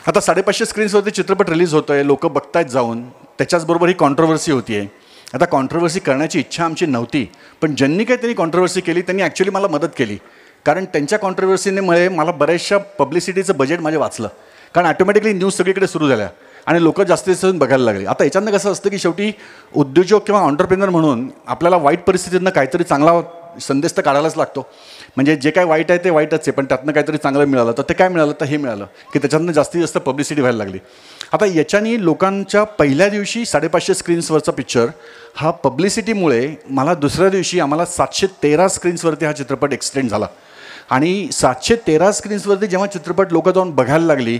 आता 550 स्क्रीन्सवरती चित्रपट रिलीज होतो आहे, लोक बघतायत जाऊन, त्याच्याचबरोबर ही कॉन्ट्रोवर्सी होती आहे. आता कॉन्ट्रोवर्सी करण्याची इच्छा आमची नव्हती, पण ज्यांनी काही त्यांनी कॉन्ट्रोवर्सी केली त्यांनी ॲक्च्युली मला मदत केली. कारण त्यांच्या कॉन्ट्रोवर्सीमुळे मला बऱ्याचशा पब्लिसिटीचं बजेट माझे वाचलं. कारण ॲटोमॅटिकली न्यूज सगळीकडे सुरू झाल्या आणि लोक जास्तीत जास्त बघायला लागले. आता याच्यानं कसं असतं की शेवटी उद्योजक किंवा ऑन्टरप्रेनर म्हणून आपल्याला वाईट परिस्थितीतनं काहीतरी चांगला संदेश तर काढायलाच लागतो. म्हणजे जे काय वाईट आहे ते वाईटच आहे, पण त्यातनं काहीतरी चांगलं मिळालं तर ते काय मिळालं तर हे मिळालं की त्याच्यातनं जास्तीत जास्त पब्लिसिटी व्हायला लागली. आता याच्यानी लोकांच्या पहिल्या दिवशी 550 स्क्रीन्सवरचा पिक्चर हा पब्लिसिटीमुळे मला दुसऱ्या दिवशी आम्हाला 713 स्क्रीन्सवरती हा चित्रपट एक्सटेंड झाला. आणि 713 स्क्रीन्सवरती जेव्हा चित्रपट लोक जाऊन बघायला लागली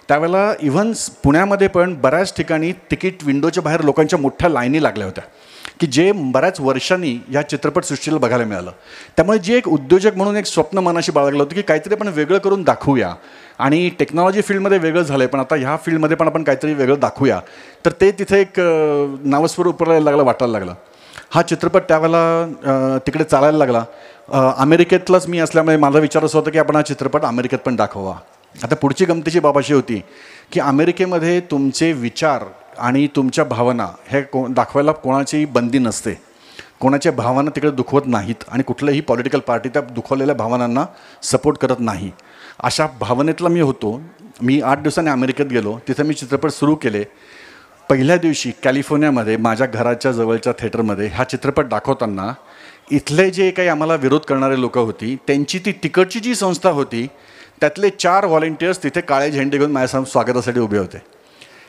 त्यावेळेला इव्हन पुण्यामध्ये पण बऱ्याच ठिकाणी तिकीट विंडोच्या बाहेर लोकांच्या मोठ्या लाईनी लागल्या होत्या की जे बऱ्याच वर्षांनी या चित्रपटसृष्टीला बघायला मिळालं. त्यामुळे जे एक उद्योजक म्हणून एक स्वप्न मनाशी बाळगलं होतं की काहीतरी आपण वेगळं करून दाखवूया. आणि टेक्नॉलॉजी फील्डमध्ये वेगळं झालं आहे पण आता ह्या फील्डमध्ये पण आपण काहीतरी वेगळं दाखवूया, तर ते तिथे एक नावस्वरूप वाटायला लागलं. हा चित्रपट त्यावेळेला तिकडे चालायला लागला. अमेरिकेतलाच मी असल्यामुळे माझा विचार असा होता की आपण हा चित्रपट अमेरिकेत पण दाखवा. आता पुढची गमतीची बाब अशी होती की अमेरिकेमध्ये तुमचे विचार आणि तुमच्या भावना हे दाखवायला कोणाची बंदी नसते. कोणाच्या भावना तिकडे दुखवत नाहीत आणि कुठल्याही पॉलिटिकल पार्टी त्या दुखवलेल्या भावनांना सपोर्ट करत नाही. अशा भावनेतला मी होतो. मी 8 दिवसांनी अमेरिकेत गेलो, तिथे मी चित्रपट सुरू केले. पहिल्या दिवशी कॅलिफोर्नियामध्ये माझ्या घराच्या जवळच्या थिएटरमध्ये हा चित्रपट दाखवताना इथले जे काही आम्हाला विरोध करणारे लोक होती त्यांची ती तिकडची जी संस्था होती त्यातले 4 व्हॉलेंटियर्स तिथे काळे झेंडे घेऊन माझ्या स्वागतासाठी उभे होते.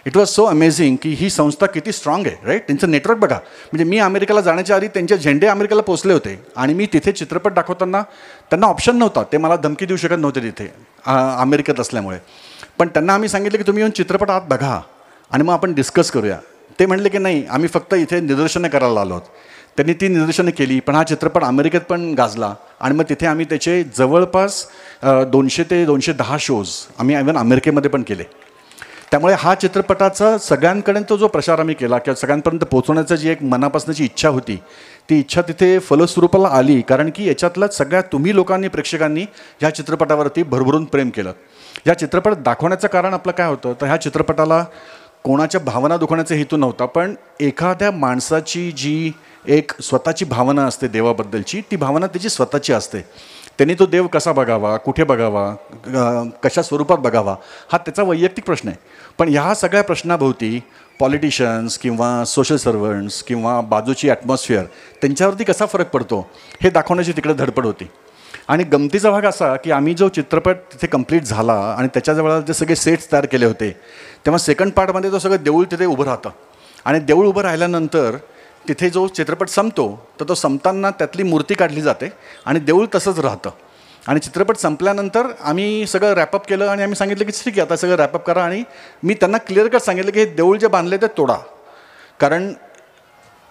इट वॉज सो अमेझिंग की ही संस्था किती स्ट्रॉंग आहे, राईट. त्यांचं नेटवर्क बघा. म्हणजे मी अमेरिकेला जाण्याच्या आधी त्यांचे झेंडे अमेरिकेला पोचले होते आणि मी तिथे चित्रपट दाखवताना त्यांना ऑप्शन नव्हता, ते मला धमकी देऊ शकत नव्हते तिथे अमेरिकेत असल्यामुळे. पण त्यांना आम्ही सांगितलं की तुम्ही येऊन चित्रपट आत बघा आणि मग आपण डिस्कस करूया. ते म्हणले की नाही, आम्ही फक्त इथे निदर्शनं करायला आलो आहोत. त्यांनी ती निदर्शनं केली, पण हा चित्रपट अमेरिकेत पण गाजला आणि मग तिथे आम्ही त्याचे जवळपास 200 ते 210 शोज आम्ही इव्हन अमेरिकेमध्ये पण केले. त्यामुळे हा चित्रपटाचा सगळ्यांपर्यंत जो प्रचार आम्ही केला किंवा सगळ्यांपर्यंत पोहोचवण्याची जी एक मनापासूनची इच्छा होती, ती इच्छा तिथे फलस्वरूपाला आली. कारण की याच्यातल्या सगळ्या तुम्ही लोकांनी, प्रेक्षकांनी ह्या चित्रपटावरती भरभरून प्रेम केलं. या चित्रपट दाखवण्याचं कारण आपलं काय होतं, तर ह्या चित्रपटाला कोणाच्या भावना दुखवण्याचा हेतू नव्हता, पण एखाद्या माणसाची जी एक स्वतःची भावना असते देवाबद्दलची, ती भावना त्याची स्वतःची असते. त्यांनी तो देव कसा बघावा, कुठे बघावा, कशा स्वरूपात बघावा, हा त्याचा वैयक्तिक प्रश्न आहे. पण ह्या सगळ्या प्रश्नाभोवती पॉलिटिशियन्स किंवा सोशल सर्वंट्स किंवा बाजूची ॲटमॉस्फिअर त्यांच्यावरती कसा फरक पडतो हे दाखवण्याची तिकडे धडपड होती. आणि गमतीचा भाग असा की आम्ही जो चित्रपट तिथे कंप्लीट झाला आणि त्याच्याजवळ जे सगळे सेट्स तयार केले होते, तेव्हा सेकंड पार्टमध्ये तो सगळं देऊळ तिथे उभं राहतं. आणि देऊळ उभं राहिल्यानंतर तिथे जो चित्रपट संपतो, तर तो संपताना त्यातली मूर्ती काढली जाते आणि देऊळ तसंच राहतं. आणि चित्रपट संपल्यानंतर आम्ही सगळं रॅपअप केलं आणि आम्ही सांगितलं की ठीक आहे, आता सगळं रॅपअप करा. आणि मी त्यांना क्लिअर कट सांगितलं की हे देऊळ जे बांधले ते तोडा, कारण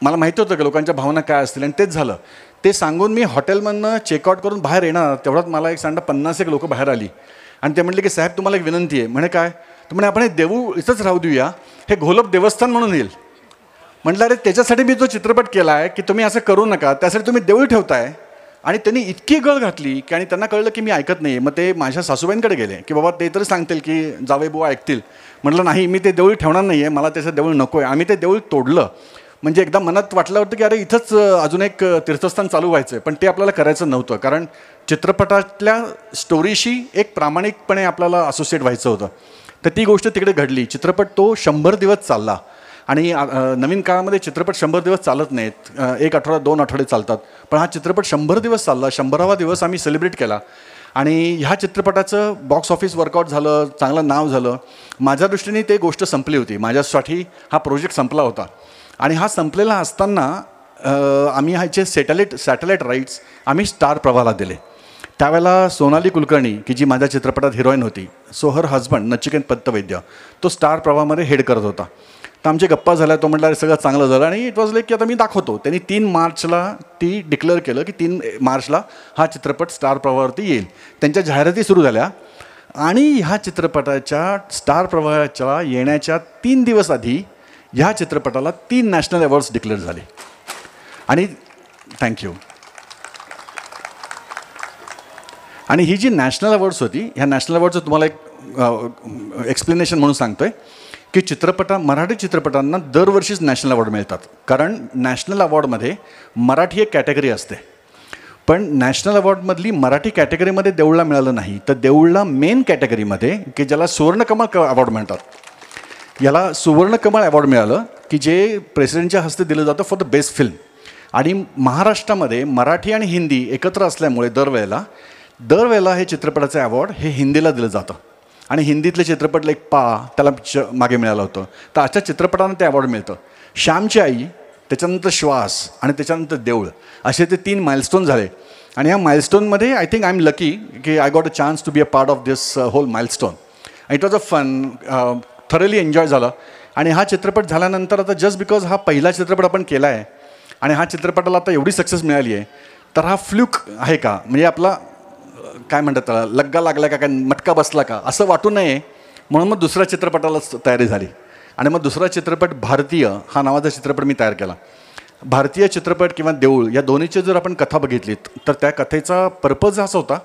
मला माहिती होतं की लोकांच्या भावना काय असतील. आणि तेच झालं. ते सांगून मी हॉटेलमधनं चेकआउट करून बाहेर येणार, तेवढ्यात मला एक 50 लोक बाहेर आली आणि ते म्हटले की साहेब तुम्हाला एक विनंती आहे. म्हणे काय? तर म्हणे आपण हे देऊळ इथंच राहू देऊया, हे घोलप देवस्थान म्हणून येईल. म्हटलं अरे त्याच्यासाठी मी जो चित्रपट केला आहे की तुम्ही असं करू नका, त्यासाठी तुम्ही देऊळ ठेवताय. आणि त्यांनी इतकी गळ घातली की आणि त्यांना कळलं की मी ऐकत नाही. मग ते माझ्या सासूबाईंकडे गेले की बाबा ते तरी सांगतील की जावे बुवा ऐकतील. म्हटलं नाही, मी ते देऊळ ठेवणार नाही आहे, मला त्याचं देऊळ नको आहे. आम्ही ते देऊळ तोडलं. म्हणजे एकदा मनात वाटलं होतं की अरे इथंच अजून एक तीर्थस्थान चालू व्हायचं आहे, पण ते आपल्याला करायचं नव्हतं. कारण चित्रपटातल्या स्टोरीशी एक प्रामाणिकपणे आपल्याला असोसिएट व्हायचं होतं. तर ती गोष्ट तिकडे घडली. चित्रपट तो 100 दिवस चालला. आणि नवीन काळामध्ये चित्रपट 100 दिवस चालत नाहीत, 1 आठवडा 2 आठवडे चालतात. पण हा चित्रपट 100 दिवस चालला. 100वा दिवस आम्ही सेलिब्रेट केला. आणि ह्या चित्रपटाचं बॉक्स ऑफिस वर्कआउट झालं, चांगलं नाव झालं. माझ्या दृष्टीने ते गोष्ट संपली होती. माझ्यासाठी हा प्रोजेक्ट संपला होता. आणि हा संपलेला असताना आम्ही ह्याचे सॅटेलाईट राईट्स आम्ही स्टार प्रवाहाला दिले. त्यावेळेला सोनाली कुलकर्णी की जी माझ्या चित्रपटात हिरोईन होती, सो हर हजबंड नचिकेत पंतवैद्य तो स्टार प्रवाहामध्ये हेड करत होता. तर आमची गप्पा झाल्या. तो म्हटलं अरे सगळं चांगलं झालं. आणि इट वॉज लाईक की आता मी दाखवतो. त्यांनी 3 मार्चला ती डिक्लेअर केलं की 3 मार्चला हा चित्रपट स्टार प्रवाहावरती येईल. त्यांच्या जाहिराती सुरू झाल्या. आणि ह्या चित्रपटाच्या स्टार प्रवाहाच्या येण्याच्या 3 दिवस आधी ह्या चित्रपटाला 3 नॅशनल अवॉर्ड्स डिक्लेअर झाले. आणि थँक्यू. आणि ही जी नॅशनल अवॉर्ड्स होती, ह्या नॅशनल अवॉर्डचं तुम्हाला एक एक्सप्लेनेशन म्हणून सांगतो आहे की मराठी चित्रपटांना दरवर्षीच नॅशनल अवॉर्ड मिळतात. कारण नॅशनल अवॉर्डमध्ये मराठी एक कॅटेगरी असते. पण नॅशनल अवॉर्डमधली मराठी कॅटेगरीमध्ये देऊळला मिळालं नाही, तर देऊळला मेन कॅटेगरीमध्ये की ज्याला सुवर्णकमळ अवॉर्ड म्हणतात, याला सुवर्णकमळ अवॉर्ड मिळालं की जे प्रेसिडेंटच्या हस्ते दिलं जातं फॉर द बेस्ट फिल्म. आणि महाराष्ट्रामध्ये मराठी आणि हिंदी एकत्र असल्यामुळे दरवेळेला हे चित्रपटाचं अवॉर्ड हे हिंदीला दिलं जातं. आणि हिंदीतले चित्रपट लाईक त्याला मागे मिळालं होतं. तर अशा चित्रपटांना ते अवॉर्ड मिळतं. श्यामची आई, त्याच्यानंतर श्वास आणि त्याच्यानंतर देऊळ असे ते 3 माइलस्टोन झाले. आणि ह्या माइलस्टोनमध्ये I think I am lucky की I got a chance to be a part of this whole milestone. It was a fun, thoroughly enjoy झालं. आणि हा चित्रपट झाल्यानंतर आता जस्ट बिकॉज हा पहिला चित्रपट आपण केला आहे आणि हा चित्रपटाला आता एवढी सक्सेस मिळाली आहे, तर हा फ्लूक आहे का, म्हणजे आपला काय म्हणतात त्याला लग्गा लागला का, काय मटका बसला का, असं वाटू नये म्हणून मग दुसऱ्या चित्रपटाला तयारी झाली. आणि मग दुसरा चित्रपट भारतीय हा नावाचा चित्रपट मी तयार केला. भारतीय चित्रपट किंवा देऊळ या दोन्हीची जर आपण कथा बघितलीत तर त्या कथेचा पर्पज असा होता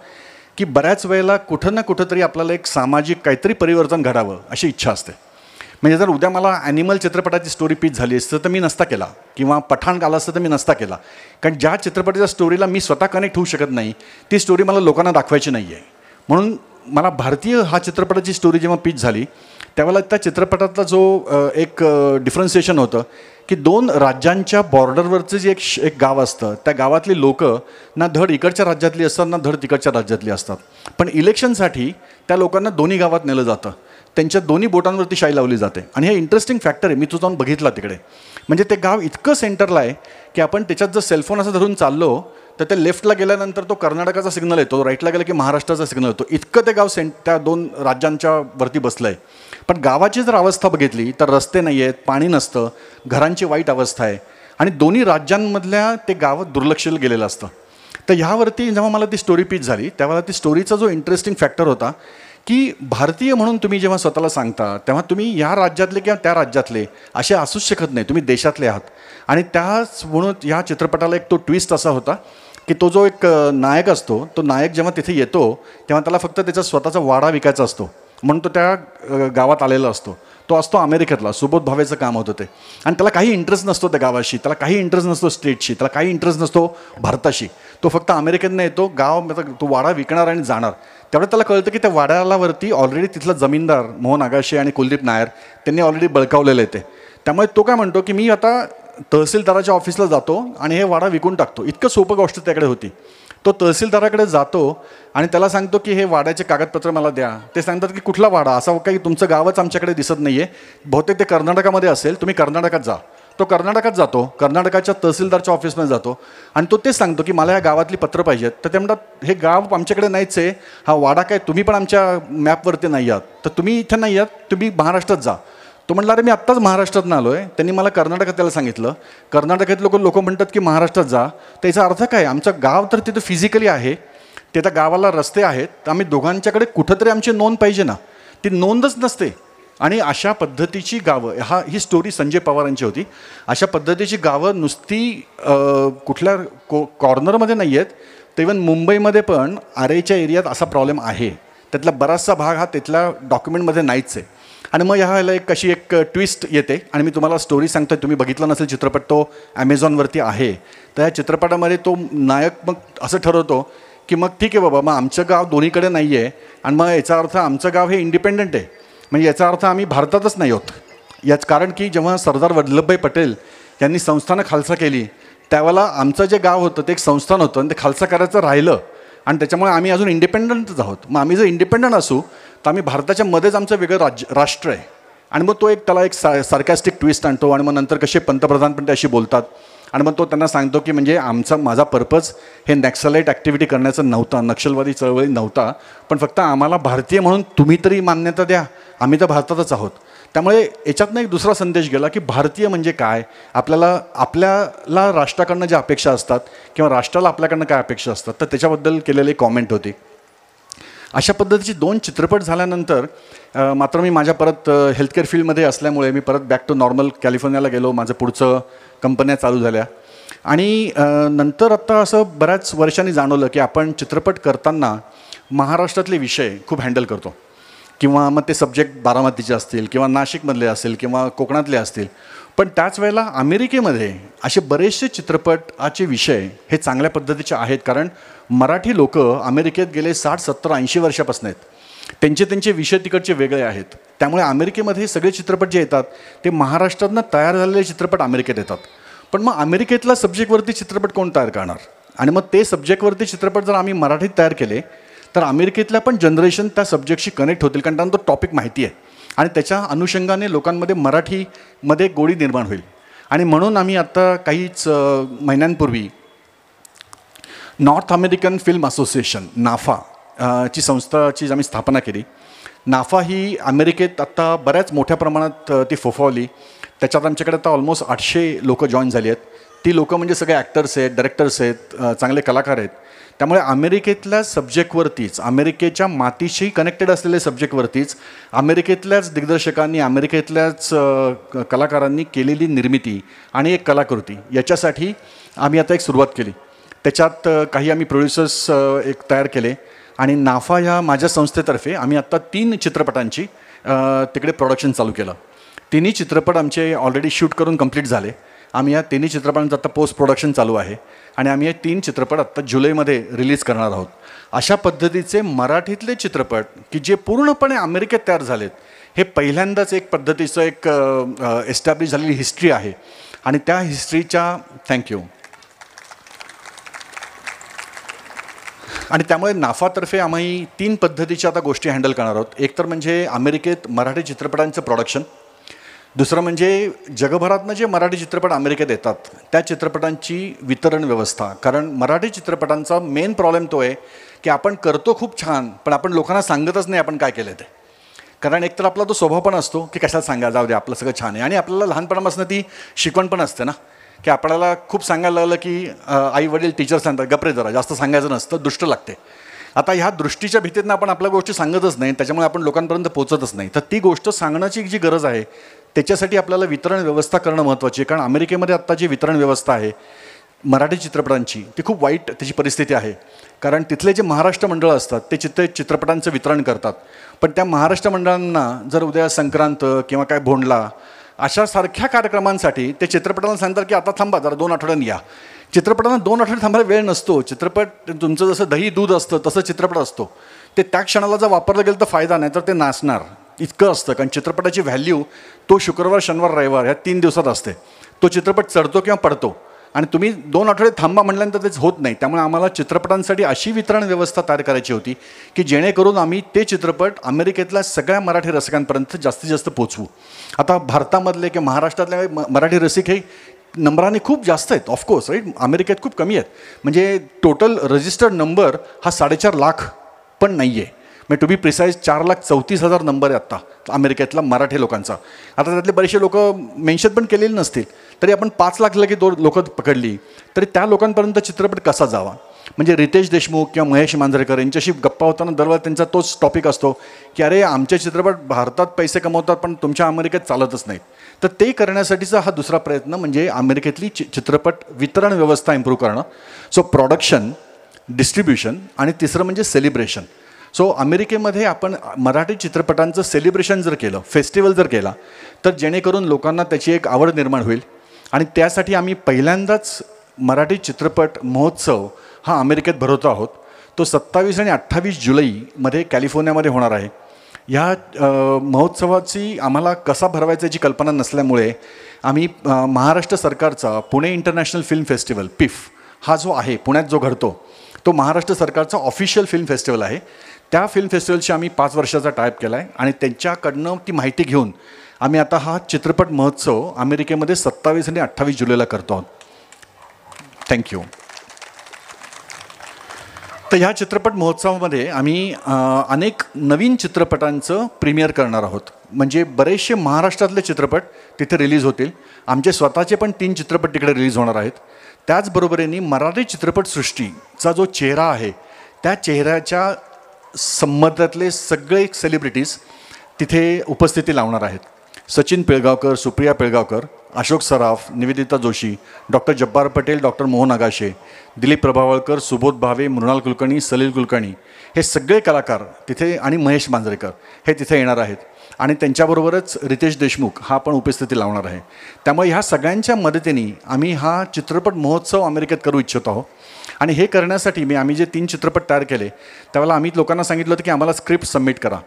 की बऱ्याच वेळेला कुठं ना कुठंतरी आपल्याला एक सामाजिक काहीतरी परिवर्तन घडावं अशी इच्छा असते. म्हणजे जर उद्या मला ॲनिमल चित्रपटाची स्टोरी पिच झाली असतं तर मी नसता केला, किंवा पठाण आला असतं तर मी नसता केला. कारण ज्या चित्रपटाच्या स्टोरीला मी स्वतः कनेक्ट होऊ शकत नाही, ती स्टोरी मला लोकांना दाखवायची नाही आहे. म्हणून मला भारतीय हा चित्रपटाची स्टोरी जेव्हा पिच झाली त्यावेळेला त्या चित्रपटातला जो एक डिफरन्सिएशन होतं की 2 राज्यांच्या बॉर्डरवरचं जे एक गाव असतं, त्या गावातली लोकं ना धड इकडच्या राज्यातली असतात ना धड तिकडच्या राज्यातली असतात. पण इलेक्शनसाठी त्या लोकांना दोन्ही गावात नेलं जातं. त्यांच्या दोन्ही बोटांवरती शाई लावली जाते. आणि हे इंटरेस्टिंग फॅक्टर आहे. मी तो जाऊन बघितला तिकडे. म्हणजे ते गाव इतकं सेंटरला आहे की आपण त्याच्यात जर सेलफोन असं धरून चाललो तर ते लेफ्टला गेल्यानंतर तो कर्नाटकाचा सिग्नल येतो, राईटला गेला की महाराष्ट्राचा सिग्नल येतो. इतकं ते गाव त्या 2 राज्यांच्या वरती बसलं आहे. पण गावाची जर अवस्था बघितली तर रस्ते नाही आहेत, पाणी नसतं, घरांची वाईट अवस्था आहे. आणि दोन्ही राज्यांमधल्या ते गाव दुर्लक्ष गेलेलं असतं. तर ह्यावरती जेव्हा मला ती स्टोरी पिच झाली त्यावेळेला ती स्टोरीचा जो इंटरेस्टिंग फॅक्टर होता की भारतीय म्हणून तुम्ही जेव्हा स्वतःला सांगता तेव्हा तुम्ही या राज्यातले किंवा त्या राज्यातले असे असूच शकत नाही, तुम्ही देशातले आहात. आणि त्याच म्हणून ह्या चित्रपटाला एक तो ट्विस्ट असा होता की तो जो एक नायक असतो, तो नायक जेव्हा तिथे येतो तेव्हा त्याला फक्त त्याचा स्वतःचा वाडा विकायचा असतो म्हणून तो त्या गावात आलेला असतो. तो असतो अमेरिकेतला, सुबोध भावेचं काम होतं ते. आणि त्याला काही इंटरेस्ट नसतो त्या गावाशी, त्याला काही इंटरेस्ट नसतो स्टेटशी, त्याला काही इंटरेस्ट नसतो भारताशी. तो फक्त अमेरिकेतनं येतो, गाव तो वाडा विकणार आणि जाणार. त्यावेळेस त्याला कळतं की त्या वाड्यालावरती ऑलरेडी तिथला जमीनदार मोहन आगाशे आणि कुलदीप नायर त्यांनी ऑलरेडी बळकावलेलं आहे ते. त्यामुळे तो काय म्हणतो की मी आता तहसीलदाराच्या ऑफिसला जातो आणि हे वाडा विकून टाकतो. इतकं सोपं गोष्ट त्याकडे होती. तो तहसीलदाराकडे जातो आणि त्याला सांगतो की हे वाड्याचे कागदपत्र मला द्या. ते सांगतात की कुठला वाडा, असा काही तुमचं गावच आमच्याकडे दिसत नाही आहे, बहुतेक ते कर्नाटकामध्ये असेल, तुम्ही कर्नाटकात जा. तो कर्नाटकात जातो, कर्नाटकाच्या तहसीलदारच्या ऑफिसमध्ये जातो आणि तो तेच सांगतो की मला या गावातली पत्र पाहिजेत. तर ते म्हणतात हे गाव आमच्याकडे नाहीच आहे, हा वाडा काय तुम्ही पण आमच्या मॅपवरती नाही आहात, तर तुम्ही इथे नाही आहात, तुम्ही महाराष्ट्रात जा. तो म्हटला अरे मी आत्ताच महाराष्ट्रातून आलो आहे. त्यांनी मला कर्नाटकात त्याला सांगितलं. कर्नाटकात लोक म्हणतात की महाराष्ट्रात जा. त्याचा अर्थ काय, आमचं गाव तर तिथं फिजिकली आहे, ते त्या गावाला रस्ते आहेत, तर आम्ही दोघांच्याकडे कुठंतरी आमची नोंद पाहिजे ना, ती नोंदच नसते. आणि अशा पद्धतीची गावं, ही स्टोरी संजय पवारांची होती. अशा पद्धतीची गावं नुसती कुठल्या कॉर्नरमध्ये नाही आहेत, तर इवन मुंबईमध्ये पण आरेच्या एरियात असा प्रॉब्लेम आहे. त्यातला बराचसा भाग हा तिथल्या डॉक्युमेंटमध्ये नाहीच आहे. आणि मग ह्याला एक अशी एक ट्विस्ट येते आणि मी तुम्हाला स्टोरी सांगतो. तुम्ही बघितला नसेल चित्रपट, तो ॲमेझॉनवरती आहे. तर ह्या चित्रपटामध्ये तो नायक मग असं ठरवतो की मग ठीक आहे बाबा, मग आमचं गाव दोन्हीकडे नाही आहे आणि मग याचा अर्थ आमचं गाव हे इंडिपेंडंट आहे, म्हणजे याचा अर्थ आम्ही भारतातच नाही आहोत. याच कारण की जेव्हा सरदार वल्लभभाई पटेल यांनी संस्थानं खालसा केली त्यावेळेला आमचं जे गाव होतं ते एक संस्थान होतं आणि ते खालसा करायचं राहिलं आणि त्याच्यामुळे आम्ही अजून इंडिपेंडंटच आहोत. मग आम्ही जर इंडिपेंडंट असू तर आम्ही भारताच्या मध्येच आमचं वेगळं राष्ट्र आहे. आणि मग तो एक त्याला एक सार्कॅस्टिक ट्विस्ट आणतो आणि मग नंतर कसे पंतप्रधान पण त्याशी बोलतात आणि मग तो त्यांना सांगतो की म्हणजे माझा पर्पज हे नॅक्सलाईट ॲक्टिव्हिटी करण्याचं नव्हता, नक्षलवादी चळवळी नव्हता, पण फक्त आम्हाला भारतीय म्हणून तुम्ही तरी मान्यता द्या, आम्ही तर भारतातच आहोत. त्यामुळे याच्यातनं एक दुसरा संदेश गेला की भारतीय म्हणजे काय, आपल्याला राष्ट्राकडनं ज्या अपेक्षा असतात किंवा राष्ट्राला आपल्याकडनं काय अपेक्षा असतात, तर त्याच्याबद्दल केलेली कॉमेंट होती. अशा पद्धतीची 2 चित्रपट झाल्यानंतर मात्र मी माझ्या परत हेल्थकेअर फील्डमध्ये असल्यामुळे मी परत बॅक टू नॉर्मल कॅलिफोर्नियाला गेलो. माझं पुढचं कंपन्या चालू झाल्या आणि नंतर आत्ता असं बऱ्याच वर्षांनी जाणवलं की आपण चित्रपट करताना महाराष्ट्रातले विषय खूप हँडल करतो किंवा मग ते सब्जेक्ट बारामतीचे असतील किंवा नाशिकमधले असतील किंवा कोकणातले असतील, पण त्याच वेळेला अमेरिकेमध्ये असे बरेचसे चित्रपटाचे विषय हे चांगल्या पद्धतीचे आहेत. कारण मराठी लोक अमेरिकेत गेले 60, 70, 80 वर्षापासून आहेत. त्यांचे विषय तिकडचे वेगळे आहेत. त्यामुळे अमेरिकेमध्ये सगळे चित्रपट जे येतात ते महाराष्ट्रातनं तयार झालेले चित्रपट अमेरिकेत येतात. पण मग अमेरिकेतल्या सब्जेक्टवरती चित्रपट कोण तयार करणार, आणि मग ते सब्जेक्टवरती चित्रपट जर आम्ही मराठीत तयार केले तर अमेरिकेतल्या पण जनरेशन त्या सब्जेक्टशी कनेक्ट होतील, कारण त्यांना तो टॉपिक माहिती आहे आणि त्याच्या अनुषंगाने लोकांमध्ये मराठीमध्ये गोडी निर्माण होईल. आणि म्हणून आम्ही आत्ता काहीच महिन्यांपूर्वी नॉर्थ अमेरिकन फिल्म असोसिएशन नाफा ची संस्थाची आम्ही स्थापना केली. नाफा ही अमेरिकेत आत्ता बऱ्याच मोठ्या प्रमाणात ती फोफावली. त्याच्यात आमच्याकडे आता ऑलमोस्ट 800 लोकं जॉईन झाली आहेत. ती लोकं म्हणजे सगळे ॲक्टर्स आहेत, डायरेक्टर्स आहेत, चांगले कलाकार आहेत. त्यामुळे अमेरिकेतल्या सब्जेक्टवरतीच, अमेरिकेच्या मातीशी कनेक्टेड असलेल्या सब्जेक्टवरतीच अमेरिकेतल्याच दिग्दर्शकांनी, अमेरिकेतल्याच कलाकारांनी केलेली निर्मिती आणि एक कलाकृती याच्यासाठी आम्ही आता एक सुरुवात केली. त्याच्यात काही आम्ही प्रोड्युसर्स एक तयार केले आणि नाफा ह्या माझ्या संस्थेतर्फे आम्ही आत्ता 3 चित्रपटांची तिकडे प्रोडक्शन चालू केलं. 3 चित्रपट आमचे ऑलरेडी शूट करून कंप्लीट झाले. आम्ही या 3 चित्रपटांचं आत्ता पोस्ट प्रोडक्शन चालू आहे आणि आम्ही हे 3 चित्रपट आत्ता जुलैमध्ये रिलीज करणार आहोत. अशा पद्धतीचे मराठीतले चित्रपट की जे पूर्णपणे अमेरिकेत तयार झालेत, हे पहिल्यांदाच एक पद्धतीचं एक एस्टॅब्लिश झालेली हिस्ट्री आहे आणि त्या हिस्ट्रीच्या थँक्यू. आणि त्यामुळे नाफातर्फे आम्ही 3 पद्धतीच्या आता गोष्टी हँडल करणार आहोत. एक तर म्हणजे अमेरिकेत मराठी चित्रपटांचं प्रोडक्शन, दुसरं म्हणजे जगभरातनं जे मराठी चित्रपट अमेरिकेत येतात त्या चित्रपटांची वितरण व्यवस्था. कारण मराठी चित्रपटांचा मेन प्रॉब्लेम तो आहे की आपण करतो खूप छान, पण आपण लोकांना सांगतच नाही आपण काय केलं ते. कारण एकतर आपला तो स्वभाव पण असतो की कशाला सांगा, जाऊ दे आपलं सगळं छान आहे. आणि आपल्याला लहानपणापासून ती शिकवण पण असते ना की आपल्याला खूप सांगायला लागलं की आई वडील टीचर सांगतात गप्रे जरा जास्त सांगायचं नसतं, दुष्ट लागते. आता ह्या दृष्टीच्या भीतीतनं आपण आपल्या गोष्टी सांगतच नाही, त्याच्यामुळे आपण लोकांपर्यंत पोहोचतच नाही. तर ती गोष्ट सांगण्याची जी गरज आहे त्याच्यासाठी आपल्याला वितरण व्यवस्था करणं महत्त्वाची आहे. कारण अमेरिकेमध्ये आत्ता जी वितरण व्यवस्था आहे मराठी चित्रपटांची ती खूप वाईट त्याची परिस्थिती आहे. कारण तिथले जे महाराष्ट्र मंडळं असतात ते चित्रपटांचं वितरण करतात, पण त्या महाराष्ट्र मंडळांना जर उद्या संक्रांत किंवा काय भोंडला अशा सारख्या कार्यक्रमांसाठी ते चित्रपटांना सांगतात की आता थांबा जरा 2 आठवड्यांनी या. चित्रपटांना 2 आठवडे थांबायला वेळ नसतो. चित्रपट तुमचं जसं दही दूध असतं तसं चित्रपट असतो. ते त्या क्षणाला जर वापरलं गेलं तर फायदा, नाही तर ते नासणार इतकं असतं. कारण चित्रपटाची व्हॅल्यू तो शुक्रवार शनिवार रविवार ह्या 3 दिवसात असते. तो चित्रपट चढतो किंवा पडतो आणि तुम्ही 2 आठवडे थांबा म्हटल्यानंतर तेच होत नाही. त्यामुळे आम्हाला चित्रपटांसाठी अशी वितरण व्यवस्था तयार करायची होती की जेणेकरून आम्ही ते चित्रपट अमेरिकेतल्या सगळ्या मराठी रसिकांपर्यंत जास्तीत जास्त पोचवू. आता भारतामधले किंवा महाराष्ट्रातले मराठी रसिक हे नंबराने खूप जास्त आहेत ऑफकोर्स, राईट. अमेरिकेत खूप कमी आहेत. म्हणजे टोटल रजिस्टर्ड नंबर हा 4.5 लाख पण नाही आहे. म्हणजे टू बी प्रिसाईज 4,34,000 नंबर आहे आत्ता अमेरिकेतला मराठी लोकांचा. आता त्यातले बरेचसे लोक मेन्शन पण केलेले नसतील तरी आपण 5 लाख लगे लोक पकडली तरी त्या लोकांपर्यंत चित्रपट कसा जावा. म्हणजे रितेश देशमुख किंवा महेश मांजरेकर यांच्याशी गप्पा होताना दरवेळा त्यांचा तोच टॉपिक असतो की अरे आमचे चित्रपट भारतात पैसे कमवतात पण तुमच्या अमेरिकेत चालतच नाहीत. तर ते करण्यासाठीचा हा दुसरा प्रयत्न म्हणजे अमेरिकेतली चित्रपट वितरण व्यवस्था इम्प्रूव्ह करणं. सो प्रोडक्शन, डिस्ट्रीब्युशन आणि तिसरं म्हणजे सेलिब्रेशन. सो अमेरिकेमध्ये आपण मराठी चित्रपटांचं सेलिब्रेशन जर केलं, फेस्टिवल जर केला तर जेणेकरून लोकांना त्याची एक आवड निर्माण होईल. आणि त्यासाठी आम्ही पहिल्यांदाच मराठी चित्रपट महोत्सव हा अमेरिकेत भरवतो आहोत. तो 27 आणि 28 जुलैमध्ये कॅलिफोर्नियामध्ये होणार आहे. ह्या महोत्सवाची आम्हाला कसा भरवायचा याची कल्पना नसल्यामुळे आम्ही महाराष्ट्र सरकारचा Pune international film festival PIFF हा जो आहे पुण्यात जो घडतो तो महाराष्ट्र सरकारचा ऑफिशियल फिल्म फेस्टिवल आहे. त्या फिल्म फेस्टिवलशी आम्ही 5 वर्षाचा टायअप केला आहे आणि त्यांच्याकडनं ती माहिती घेऊन आम्ही आता हा चित्रपट महोत्सव अमेरिकेमध्ये 27 आणि 28 जुलैला करतो आहोत. थँक्यू. तर ह्या चित्रपट महोत्सवामध्ये आम्ही अनेक नवीन चित्रपटांचं प्रीमियर करणार आहोत. म्हणजे बरेचसे महाराष्ट्रातले चित्रपट तिथे रिलीज होतील. आमचे स्वतःचे पण 3 चित्रपट तिकडे रिलीज होणार आहेत. त्याचबरोबरीने मराठी चित्रपटसृष्टीचा जो चेहरा आहे त्या चेहऱ्याच्या संबंधातले सगळे सेलिब्रिटीज तिथे उपस्थिती लावणार आहेत. सचिन पिळगावकर, सुप्रिया पिळगावकर, अशोक सराफ, निवेदिता जोशी, डॉक्टर जब्बार पटेल, डॉक्टर मोहन आगाशे, दिलीप प्रभावळकर, सुबोध भावे, मृणाल कुलकर्णी, सलील कुलकर्णी हे सगळे कलाकार तिथे आणि महेश मांजरेकर हे तिथे येणार आहेत. आणि त्यांच्याबरोबरच रितेश देशमुख हा पण उपस्थिती लावणार आहे. त्यामुळे ह्या सगळ्यांच्या मदतीने आम्ही हा चित्रपट महोत्सव अमेरिकेत करू इच्छित आहोत. आणि हे करण्यासाठी आम्ही जे 3 चित्रपट तयार केले त्यावेळेला आम्ही लोकांना सांगितलं होतं की आम्हाला स्क्रिप्ट सबमिट करा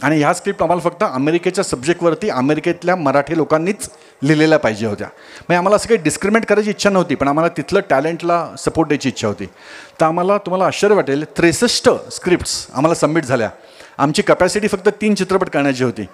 आणि ह्या स्क्रिप्ट आम्हाला फक्त अमेरिकेच्या सब्जेक्टवरती अमेरिकेतल्या मराठी लोकांनीच लिहिलेल्या पाहिजे होत्या. म्हणजे आम्हाला असं काही डिस्क्रिमिनेट करायची इच्छा नव्हती, पण आम्हाला तिथलं टॅलेंटला सपोर्ट द्यायची इच्छा होती. तर तुम्हाला आश्चर्य वाटेल 63 स्क्रिप्ट्स आम्हाला सबमिट झाल्या. आमची कपॅसिटी फक्त 3 चित्रपट करण्याची होती.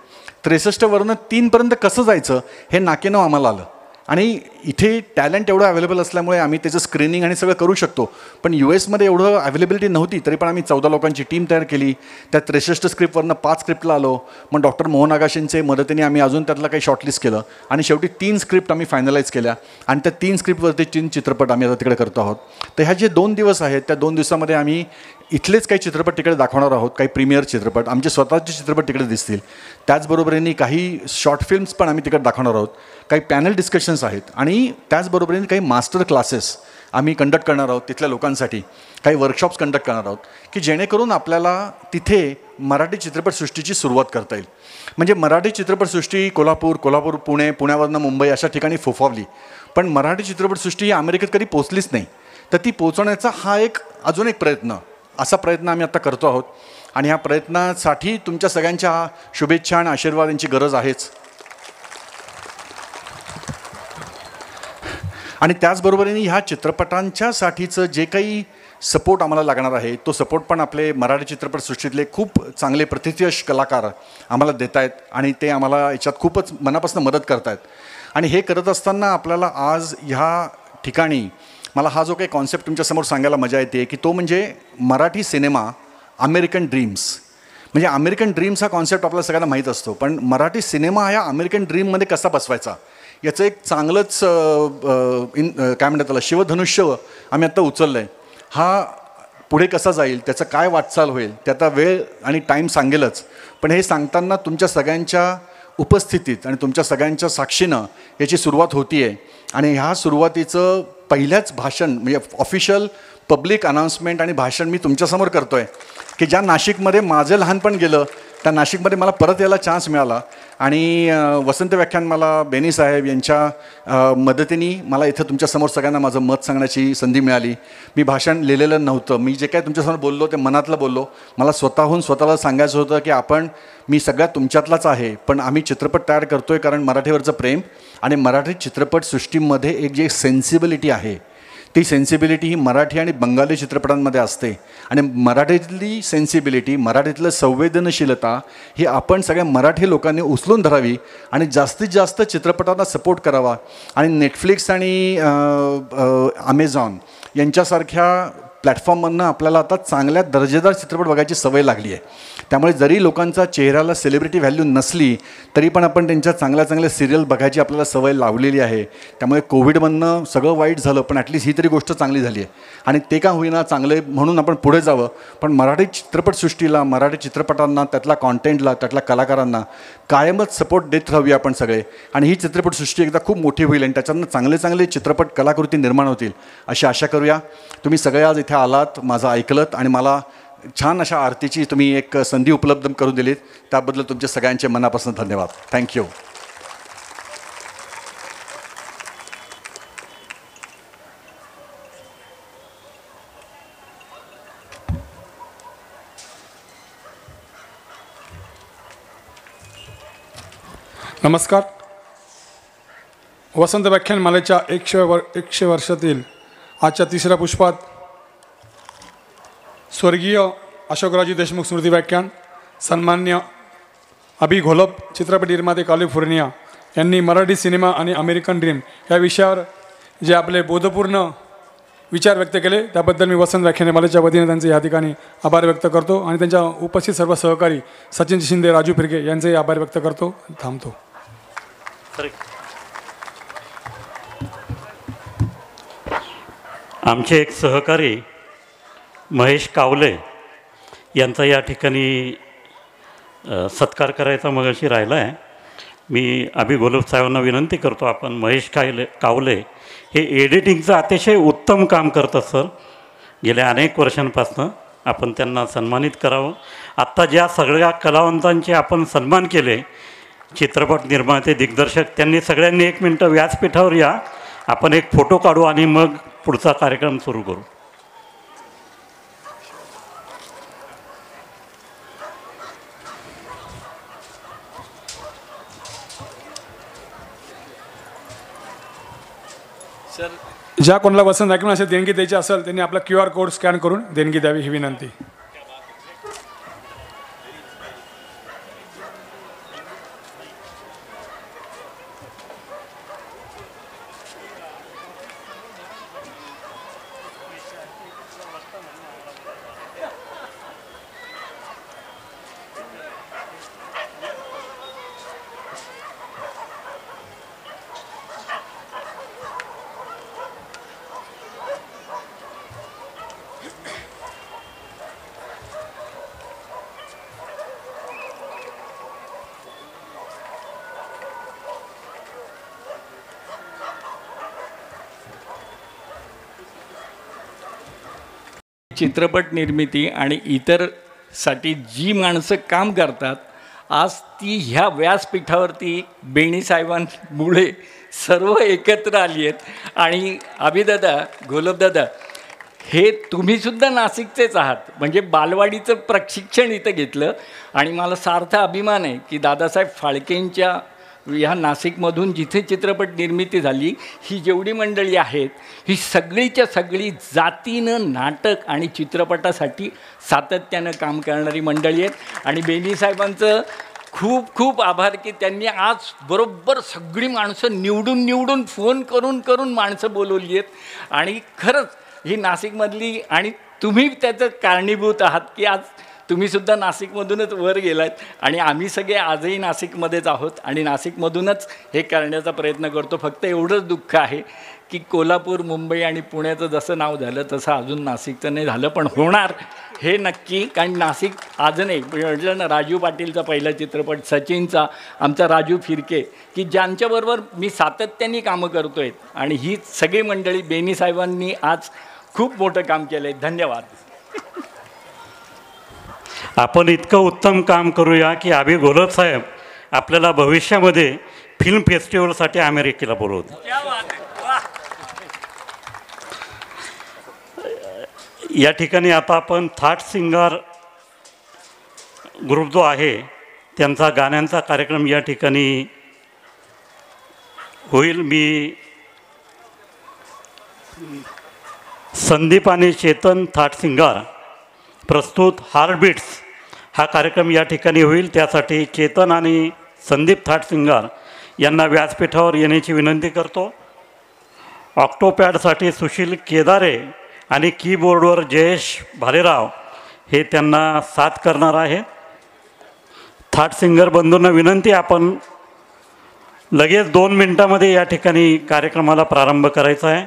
63वरनं 3पर्यंत कसं जायचं हे नाकेनं आम्हाला आलं. आणि इथे टॅलेंट एवढं अवेलेबल असल्यामुळे आम्ही त्याचं स्क्रीनिंग आणि सगळं करू शकतो. पण US एवढं अवेलेबिलिटी नव्हती, तरी पण आम्ही 14 लोकांची टीम तयार केली. त्या 63 स्क्रिप्टवरनं 5 स्क्रिप्टला आलो. मग डॉक्टर मोहन आगाशेंचे मदतीने आम्ही अजून त्यातला काही शॉर्टलिस्ट केलं आणि शेवटी 3 स्क्रिप्ट आम्ही फायनलाइज केल्या आणि त्या 3 स्क्रिप्टवरती 3 चित्रपट आम्ही आता तिकडे करतो आहोत. तर ह्या जे 2 दिवस आहेत त्या 2 दिवसामध्ये आम्ही इथलेच काही चित्रपट तिकडे दाखवणार आहोत. काही प्रीमियर चित्रपट, आमचे स्वतःचे चित्रपट तिकडे दिसतील. त्याचबरोबरीने काही शॉर्ट फिल्म्स पण आम्ही तिकडे दाखवणार आहोत. काही पॅनल डिस्कशन्स आहेत आणि त्याचबरोबरीने काही मास्टर क्लासेस आम्ही कंडक्ट करणार आहोत तिथल्या लोकांसाठी. काही वर्कशॉप्स कंडक्ट करणार आहोत की जेणेकरून आपल्याला तिथे मराठी चित्रपटसृष्टीची सुरुवात करता येईल. म्हणजे मराठी चित्रपटसृष्टी कोल्हापूर, पुणे, पुण्यावरनं मुंबई अशा ठिकाणी फोफावली, पण मराठी चित्रपटसृष्टी ही अमेरिकेत कधी पोचलीच नाही. तर ती पोचवण्याचा हा अजून एक प्रयत्न, असा प्रयत्न आम्ही आता करतो आहोत. आणि ह्या प्रयत्नासाठी तुमच्या सगळ्यांच्या शुभेच्छा आणि आशीर्वाद यांची गरज आहेच. आणि त्याचबरोबरीने ह्या चित्रपटांच्यासाठीचं जे काही सपोर्ट आम्हाला लागणार आहे तो सपोर्ट पण आपले मराठी चित्रपटसृष्टीतले खूप चांगले प्रतिथयश कलाकार आम्हाला देत आहेत आणि ते आम्हाला याच्यात खूपच मनापासून मदत करत आहेत. आणि हे करत असताना आपल्याला आज ह्या ठिकाणी मला हा जो काही कॉन्सेप्ट तुमच्यासमोर सांगायला मजा येते की तो म्हणजे मराठी सिनेमा अमेरिकन ड्रीम्स. म्हणजे अमेरिकन ड्रीम्स हा कॉन्सेप्ट आपल्याला सगळ्यांना माहीत असतो, पण मराठी सिनेमा हा अमेरिकन ड्रीममध्ये कसा बसवायचा याचं एक चांगलंच काय म्हणतात त्याला शिवधनुष्य आम्ही आत्ता उचललं आहे. हा पुढे कसा जाईल, त्याचं काय वाटचाल होईल, त्याचा वेळ आणि टाईम सांगेलच. पण हे सांगताना तुमच्या सगळ्यांच्या उपस्थितीत आणि तुमच्या सगळ्यांच्या साक्षीनं याची सुरुवात होती आहे. आणि ह्या सुरुवातीचं पहिल्याच भाषण म्हणजे ऑफिशियल पब्लिक अनाऊन्समेंट आणि भाषण मी तुमच्यासमोर करतो आहे की ज्या नाशिकमध्ये माझं लहानपण गेलं त्या नाशिकमध्ये मला परत यायला चान्स मिळाला. आणि वसंत व्याख्यान मला बेनी साहेब यांच्या मदतीने मला इथं तुमच्यासमोर सगळ्यांना माझं मत सांगण्याची संधी मिळाली. मी भाषण लिहिलेलं नव्हतं, मी जे काय तुमच्यासमोर बोललो ते मनातलं बोललो. मला स्वतःला सांगायचं होतं की मी सगळ्यात तुमच्यातलाच आहे, पण आम्ही चित्रपट तयार करतो आहे कारण मराठीवरचं प्रेम आणि मराठी चित्रपटसृष्टीमध्ये एक जे सेन्सिबिलिटी आहे ती सेन्सिबिलिटी ही मराठी आणि बंगाली चित्रपटांमध्ये असते. आणि मराठीतली सेन्सिबिलिटी, मराठीतलं संवेदनशीलता ही आपण सगळ्या मराठी लोकांनी उचलून धरावी आणि जास्तीत जास्त चित्रपटांना सपोर्ट करावा. आणि नेटफ्लिक्स आणि अमेझॉन यांच्यासारख्या प्लॅटफॉर्ममधनं आपल्याला आता चांगल्या दर्जेदार चित्रपट बघायची सवय लागली आहे. त्यामुळे जरी लोकांचा चेहऱ्याला सेलिब्रिटी व्हॅल्यू नसली तरी पण आपण त्यांच्या चांगल्या सिरियल बघायची आपल्याला सवय लावलेली आहे. त्यामुळे कोविडमधनं सगळं वाईट झालं पण ॲटलीस्ट ही तरी गोष्ट चांगली झाली आहे. आणि ते का होईना चांगले म्हणून आपण पुढे जावं. पण मराठी चित्रपटसृष्टीला, मराठी चित्रपटांना, त्यातल्या कॉन्टेंटला, त्यातल्या कलाकारांना कायमच सपोर्ट देत राहूया आपण सगळे. आणि ही चित्रपटसृष्टी एकदा खूप मोठी होईल आणि त्याच्यातनं चांगले चित्रपट कलाकृती निर्माण होतील अशी आशा करूया. तुम्ही सगळे आज इथे आलात, माझं ऐकलत आणि मला छान अशा आरतीची तुम्ही एक संधी उपलब्ध करून दिलीत त्याबद्दल तुमचे सगळ्यांचे मनापासून धन्यवाद. थँक्यू. नमस्कार. वसंत व्याख्यानमालेच्या 100 वर्षातील आजच्या तिसऱ्या पुष्पात स्वर्गीय अशोकरावजी देशमुख स्मृती व्याख्यान सन्मान्य अभि घोलप, चित्रपट निर्माते कॅलिफोर्निया, यांनी मराठी सिनेमा आणि अमेरिकन ड्रीम या विषयावर जे आपले बोधपूर्ण विचार व्यक्त केले त्याबद्दल मी वसंत व्याख्यानमालेच्या वतीने त्यांचे या ठिकाणी आभार व्यक्त करतो आणि त्यांच्या उपस्थित सर्व सहकारी सचिन शिंदे, राजू फिरके यांचेही आभार व्यक्त करतो. थांबतो. आमचे एक सहकारी महेश कावले यांचा या ठिकाणी सत्कार करायचा मगाशी राहिला आहे. मी अभि घोलप साहेबांना विनंती करतो, आपण महेश कावले हे एडिटिंगचं अतिशय उत्तम काम करतात सर गेल्या अनेक वर्षांपासून. आपण त्यांना सन्मानित करावं. आत्ता ज्या सगळ्या कलावंतांचे आपण सन्मान केले, चित्रपट निर्माते, दिग्दर्शक, त्यांनी सगळ्यांनी 1 मिनटं व्यासपीठावर या, आपण एक फोटो काढू आणि मग पुढचा कार्यक्रम सुरू करू. सर, ज्या कोणाला वसंत व्याख्यान असेल देणगी द्यायची असेल त्यांनी आपला QR कोड स्कॅन करून देणगी द्यावी ही विनंती. चित्रपट निर्मिती आणि इतरसाठी जी माणसं काम करतात आज ती ह्या व्यासपीठावरती बेणी साहेबांमुळे सर्व एकत्र आली आहेत. आणि अभिदादा, घोलपदादा, हे तुम्हीसुद्धा नाशिकचेच आहात, म्हणजे बालवाडीचं प्रशिक्षण इथं घेतलं. आणि मला सार्थ अभिमान आहे की दादासाहेब फाळकेंच्या ह्या नाशिकमधून जिथे चित्रपट निर्मिती झाली ही जेवढी मंडळी आहेत ही सगळीच्या सगळी जातीनं नाटक आणि चित्रपटासाठी सातत्यानं काम करणारी मंडळी आहेत. आणि बेनी साहेबांचं खूप खूप आभार की त्यांनी आज बरोबर सगळी माणसं निवडून फोन करून माणसं बोलवली आहेत. आणि खरंच ही नाशिकमधली, आणि तुम्ही त्याचं कारणीभूत आहात की आज तुम्हीसुद्धा नाशिकमधूनच वर गेलात आणि आम्ही सगळे आजही नाशिकमध्येच आहोत आणि नाशिकमधूनच हे करण्याचा प्रयत्न करतो. फक्त एवढंच दुःख आहे की कोल्हापूर, मुंबई आणि पुण्याचं जसं नाव झालं तसं अजून नाशिकचं नाही झालं, पण होणार हे नक्की. कारण नाशिक आज नाही, म्हटलं ना, राजू पाटीलचा पहिला चित्रपट, सचिनचा, आमचा राजू फिरके, की ज्यांच्याबरोबर मी सातत्याने कामं करतो आहे, आणि ही सगळी मंडळी, बेनी साहेबांनी आज खूप मोठं काम केलं आहे. धन्यवाद. आपण इतकं उत्तम काम करूया की अभि घोलप साहेब आपल्याला भविष्यामध्ये फिल्म फेस्टिवलसाठी अमेरिकेला बोलवतो. या ठिकाणी आता आपण थाट सिंगर ग्रुप जो आहे त्यांचा गाण्यांचा कार्यक्रम या ठिकाणी होईल. मी संदीप आणि चेतन थाट सिंगर प्रस्तुत हार्टबीट्स हा कार्यक्रम या ठिकाणी होईल. त्यासाठी चेतन आणि संदीप थाट सिंगर यांना व्यासपीठावर येण्याची विनंती करतो. ऑक्टोपॅडसाठी सुशील केदारे आणि कीबोर्डवर जयेश भालेराव हे त्यांना साथ करणार आहे. थाट सिंगर बंधूंना विनंती, आपण लगेच 2 मिनटामध्ये या ठिकाणी कार्यक्रमाला प्रारंभ करायचा आहे.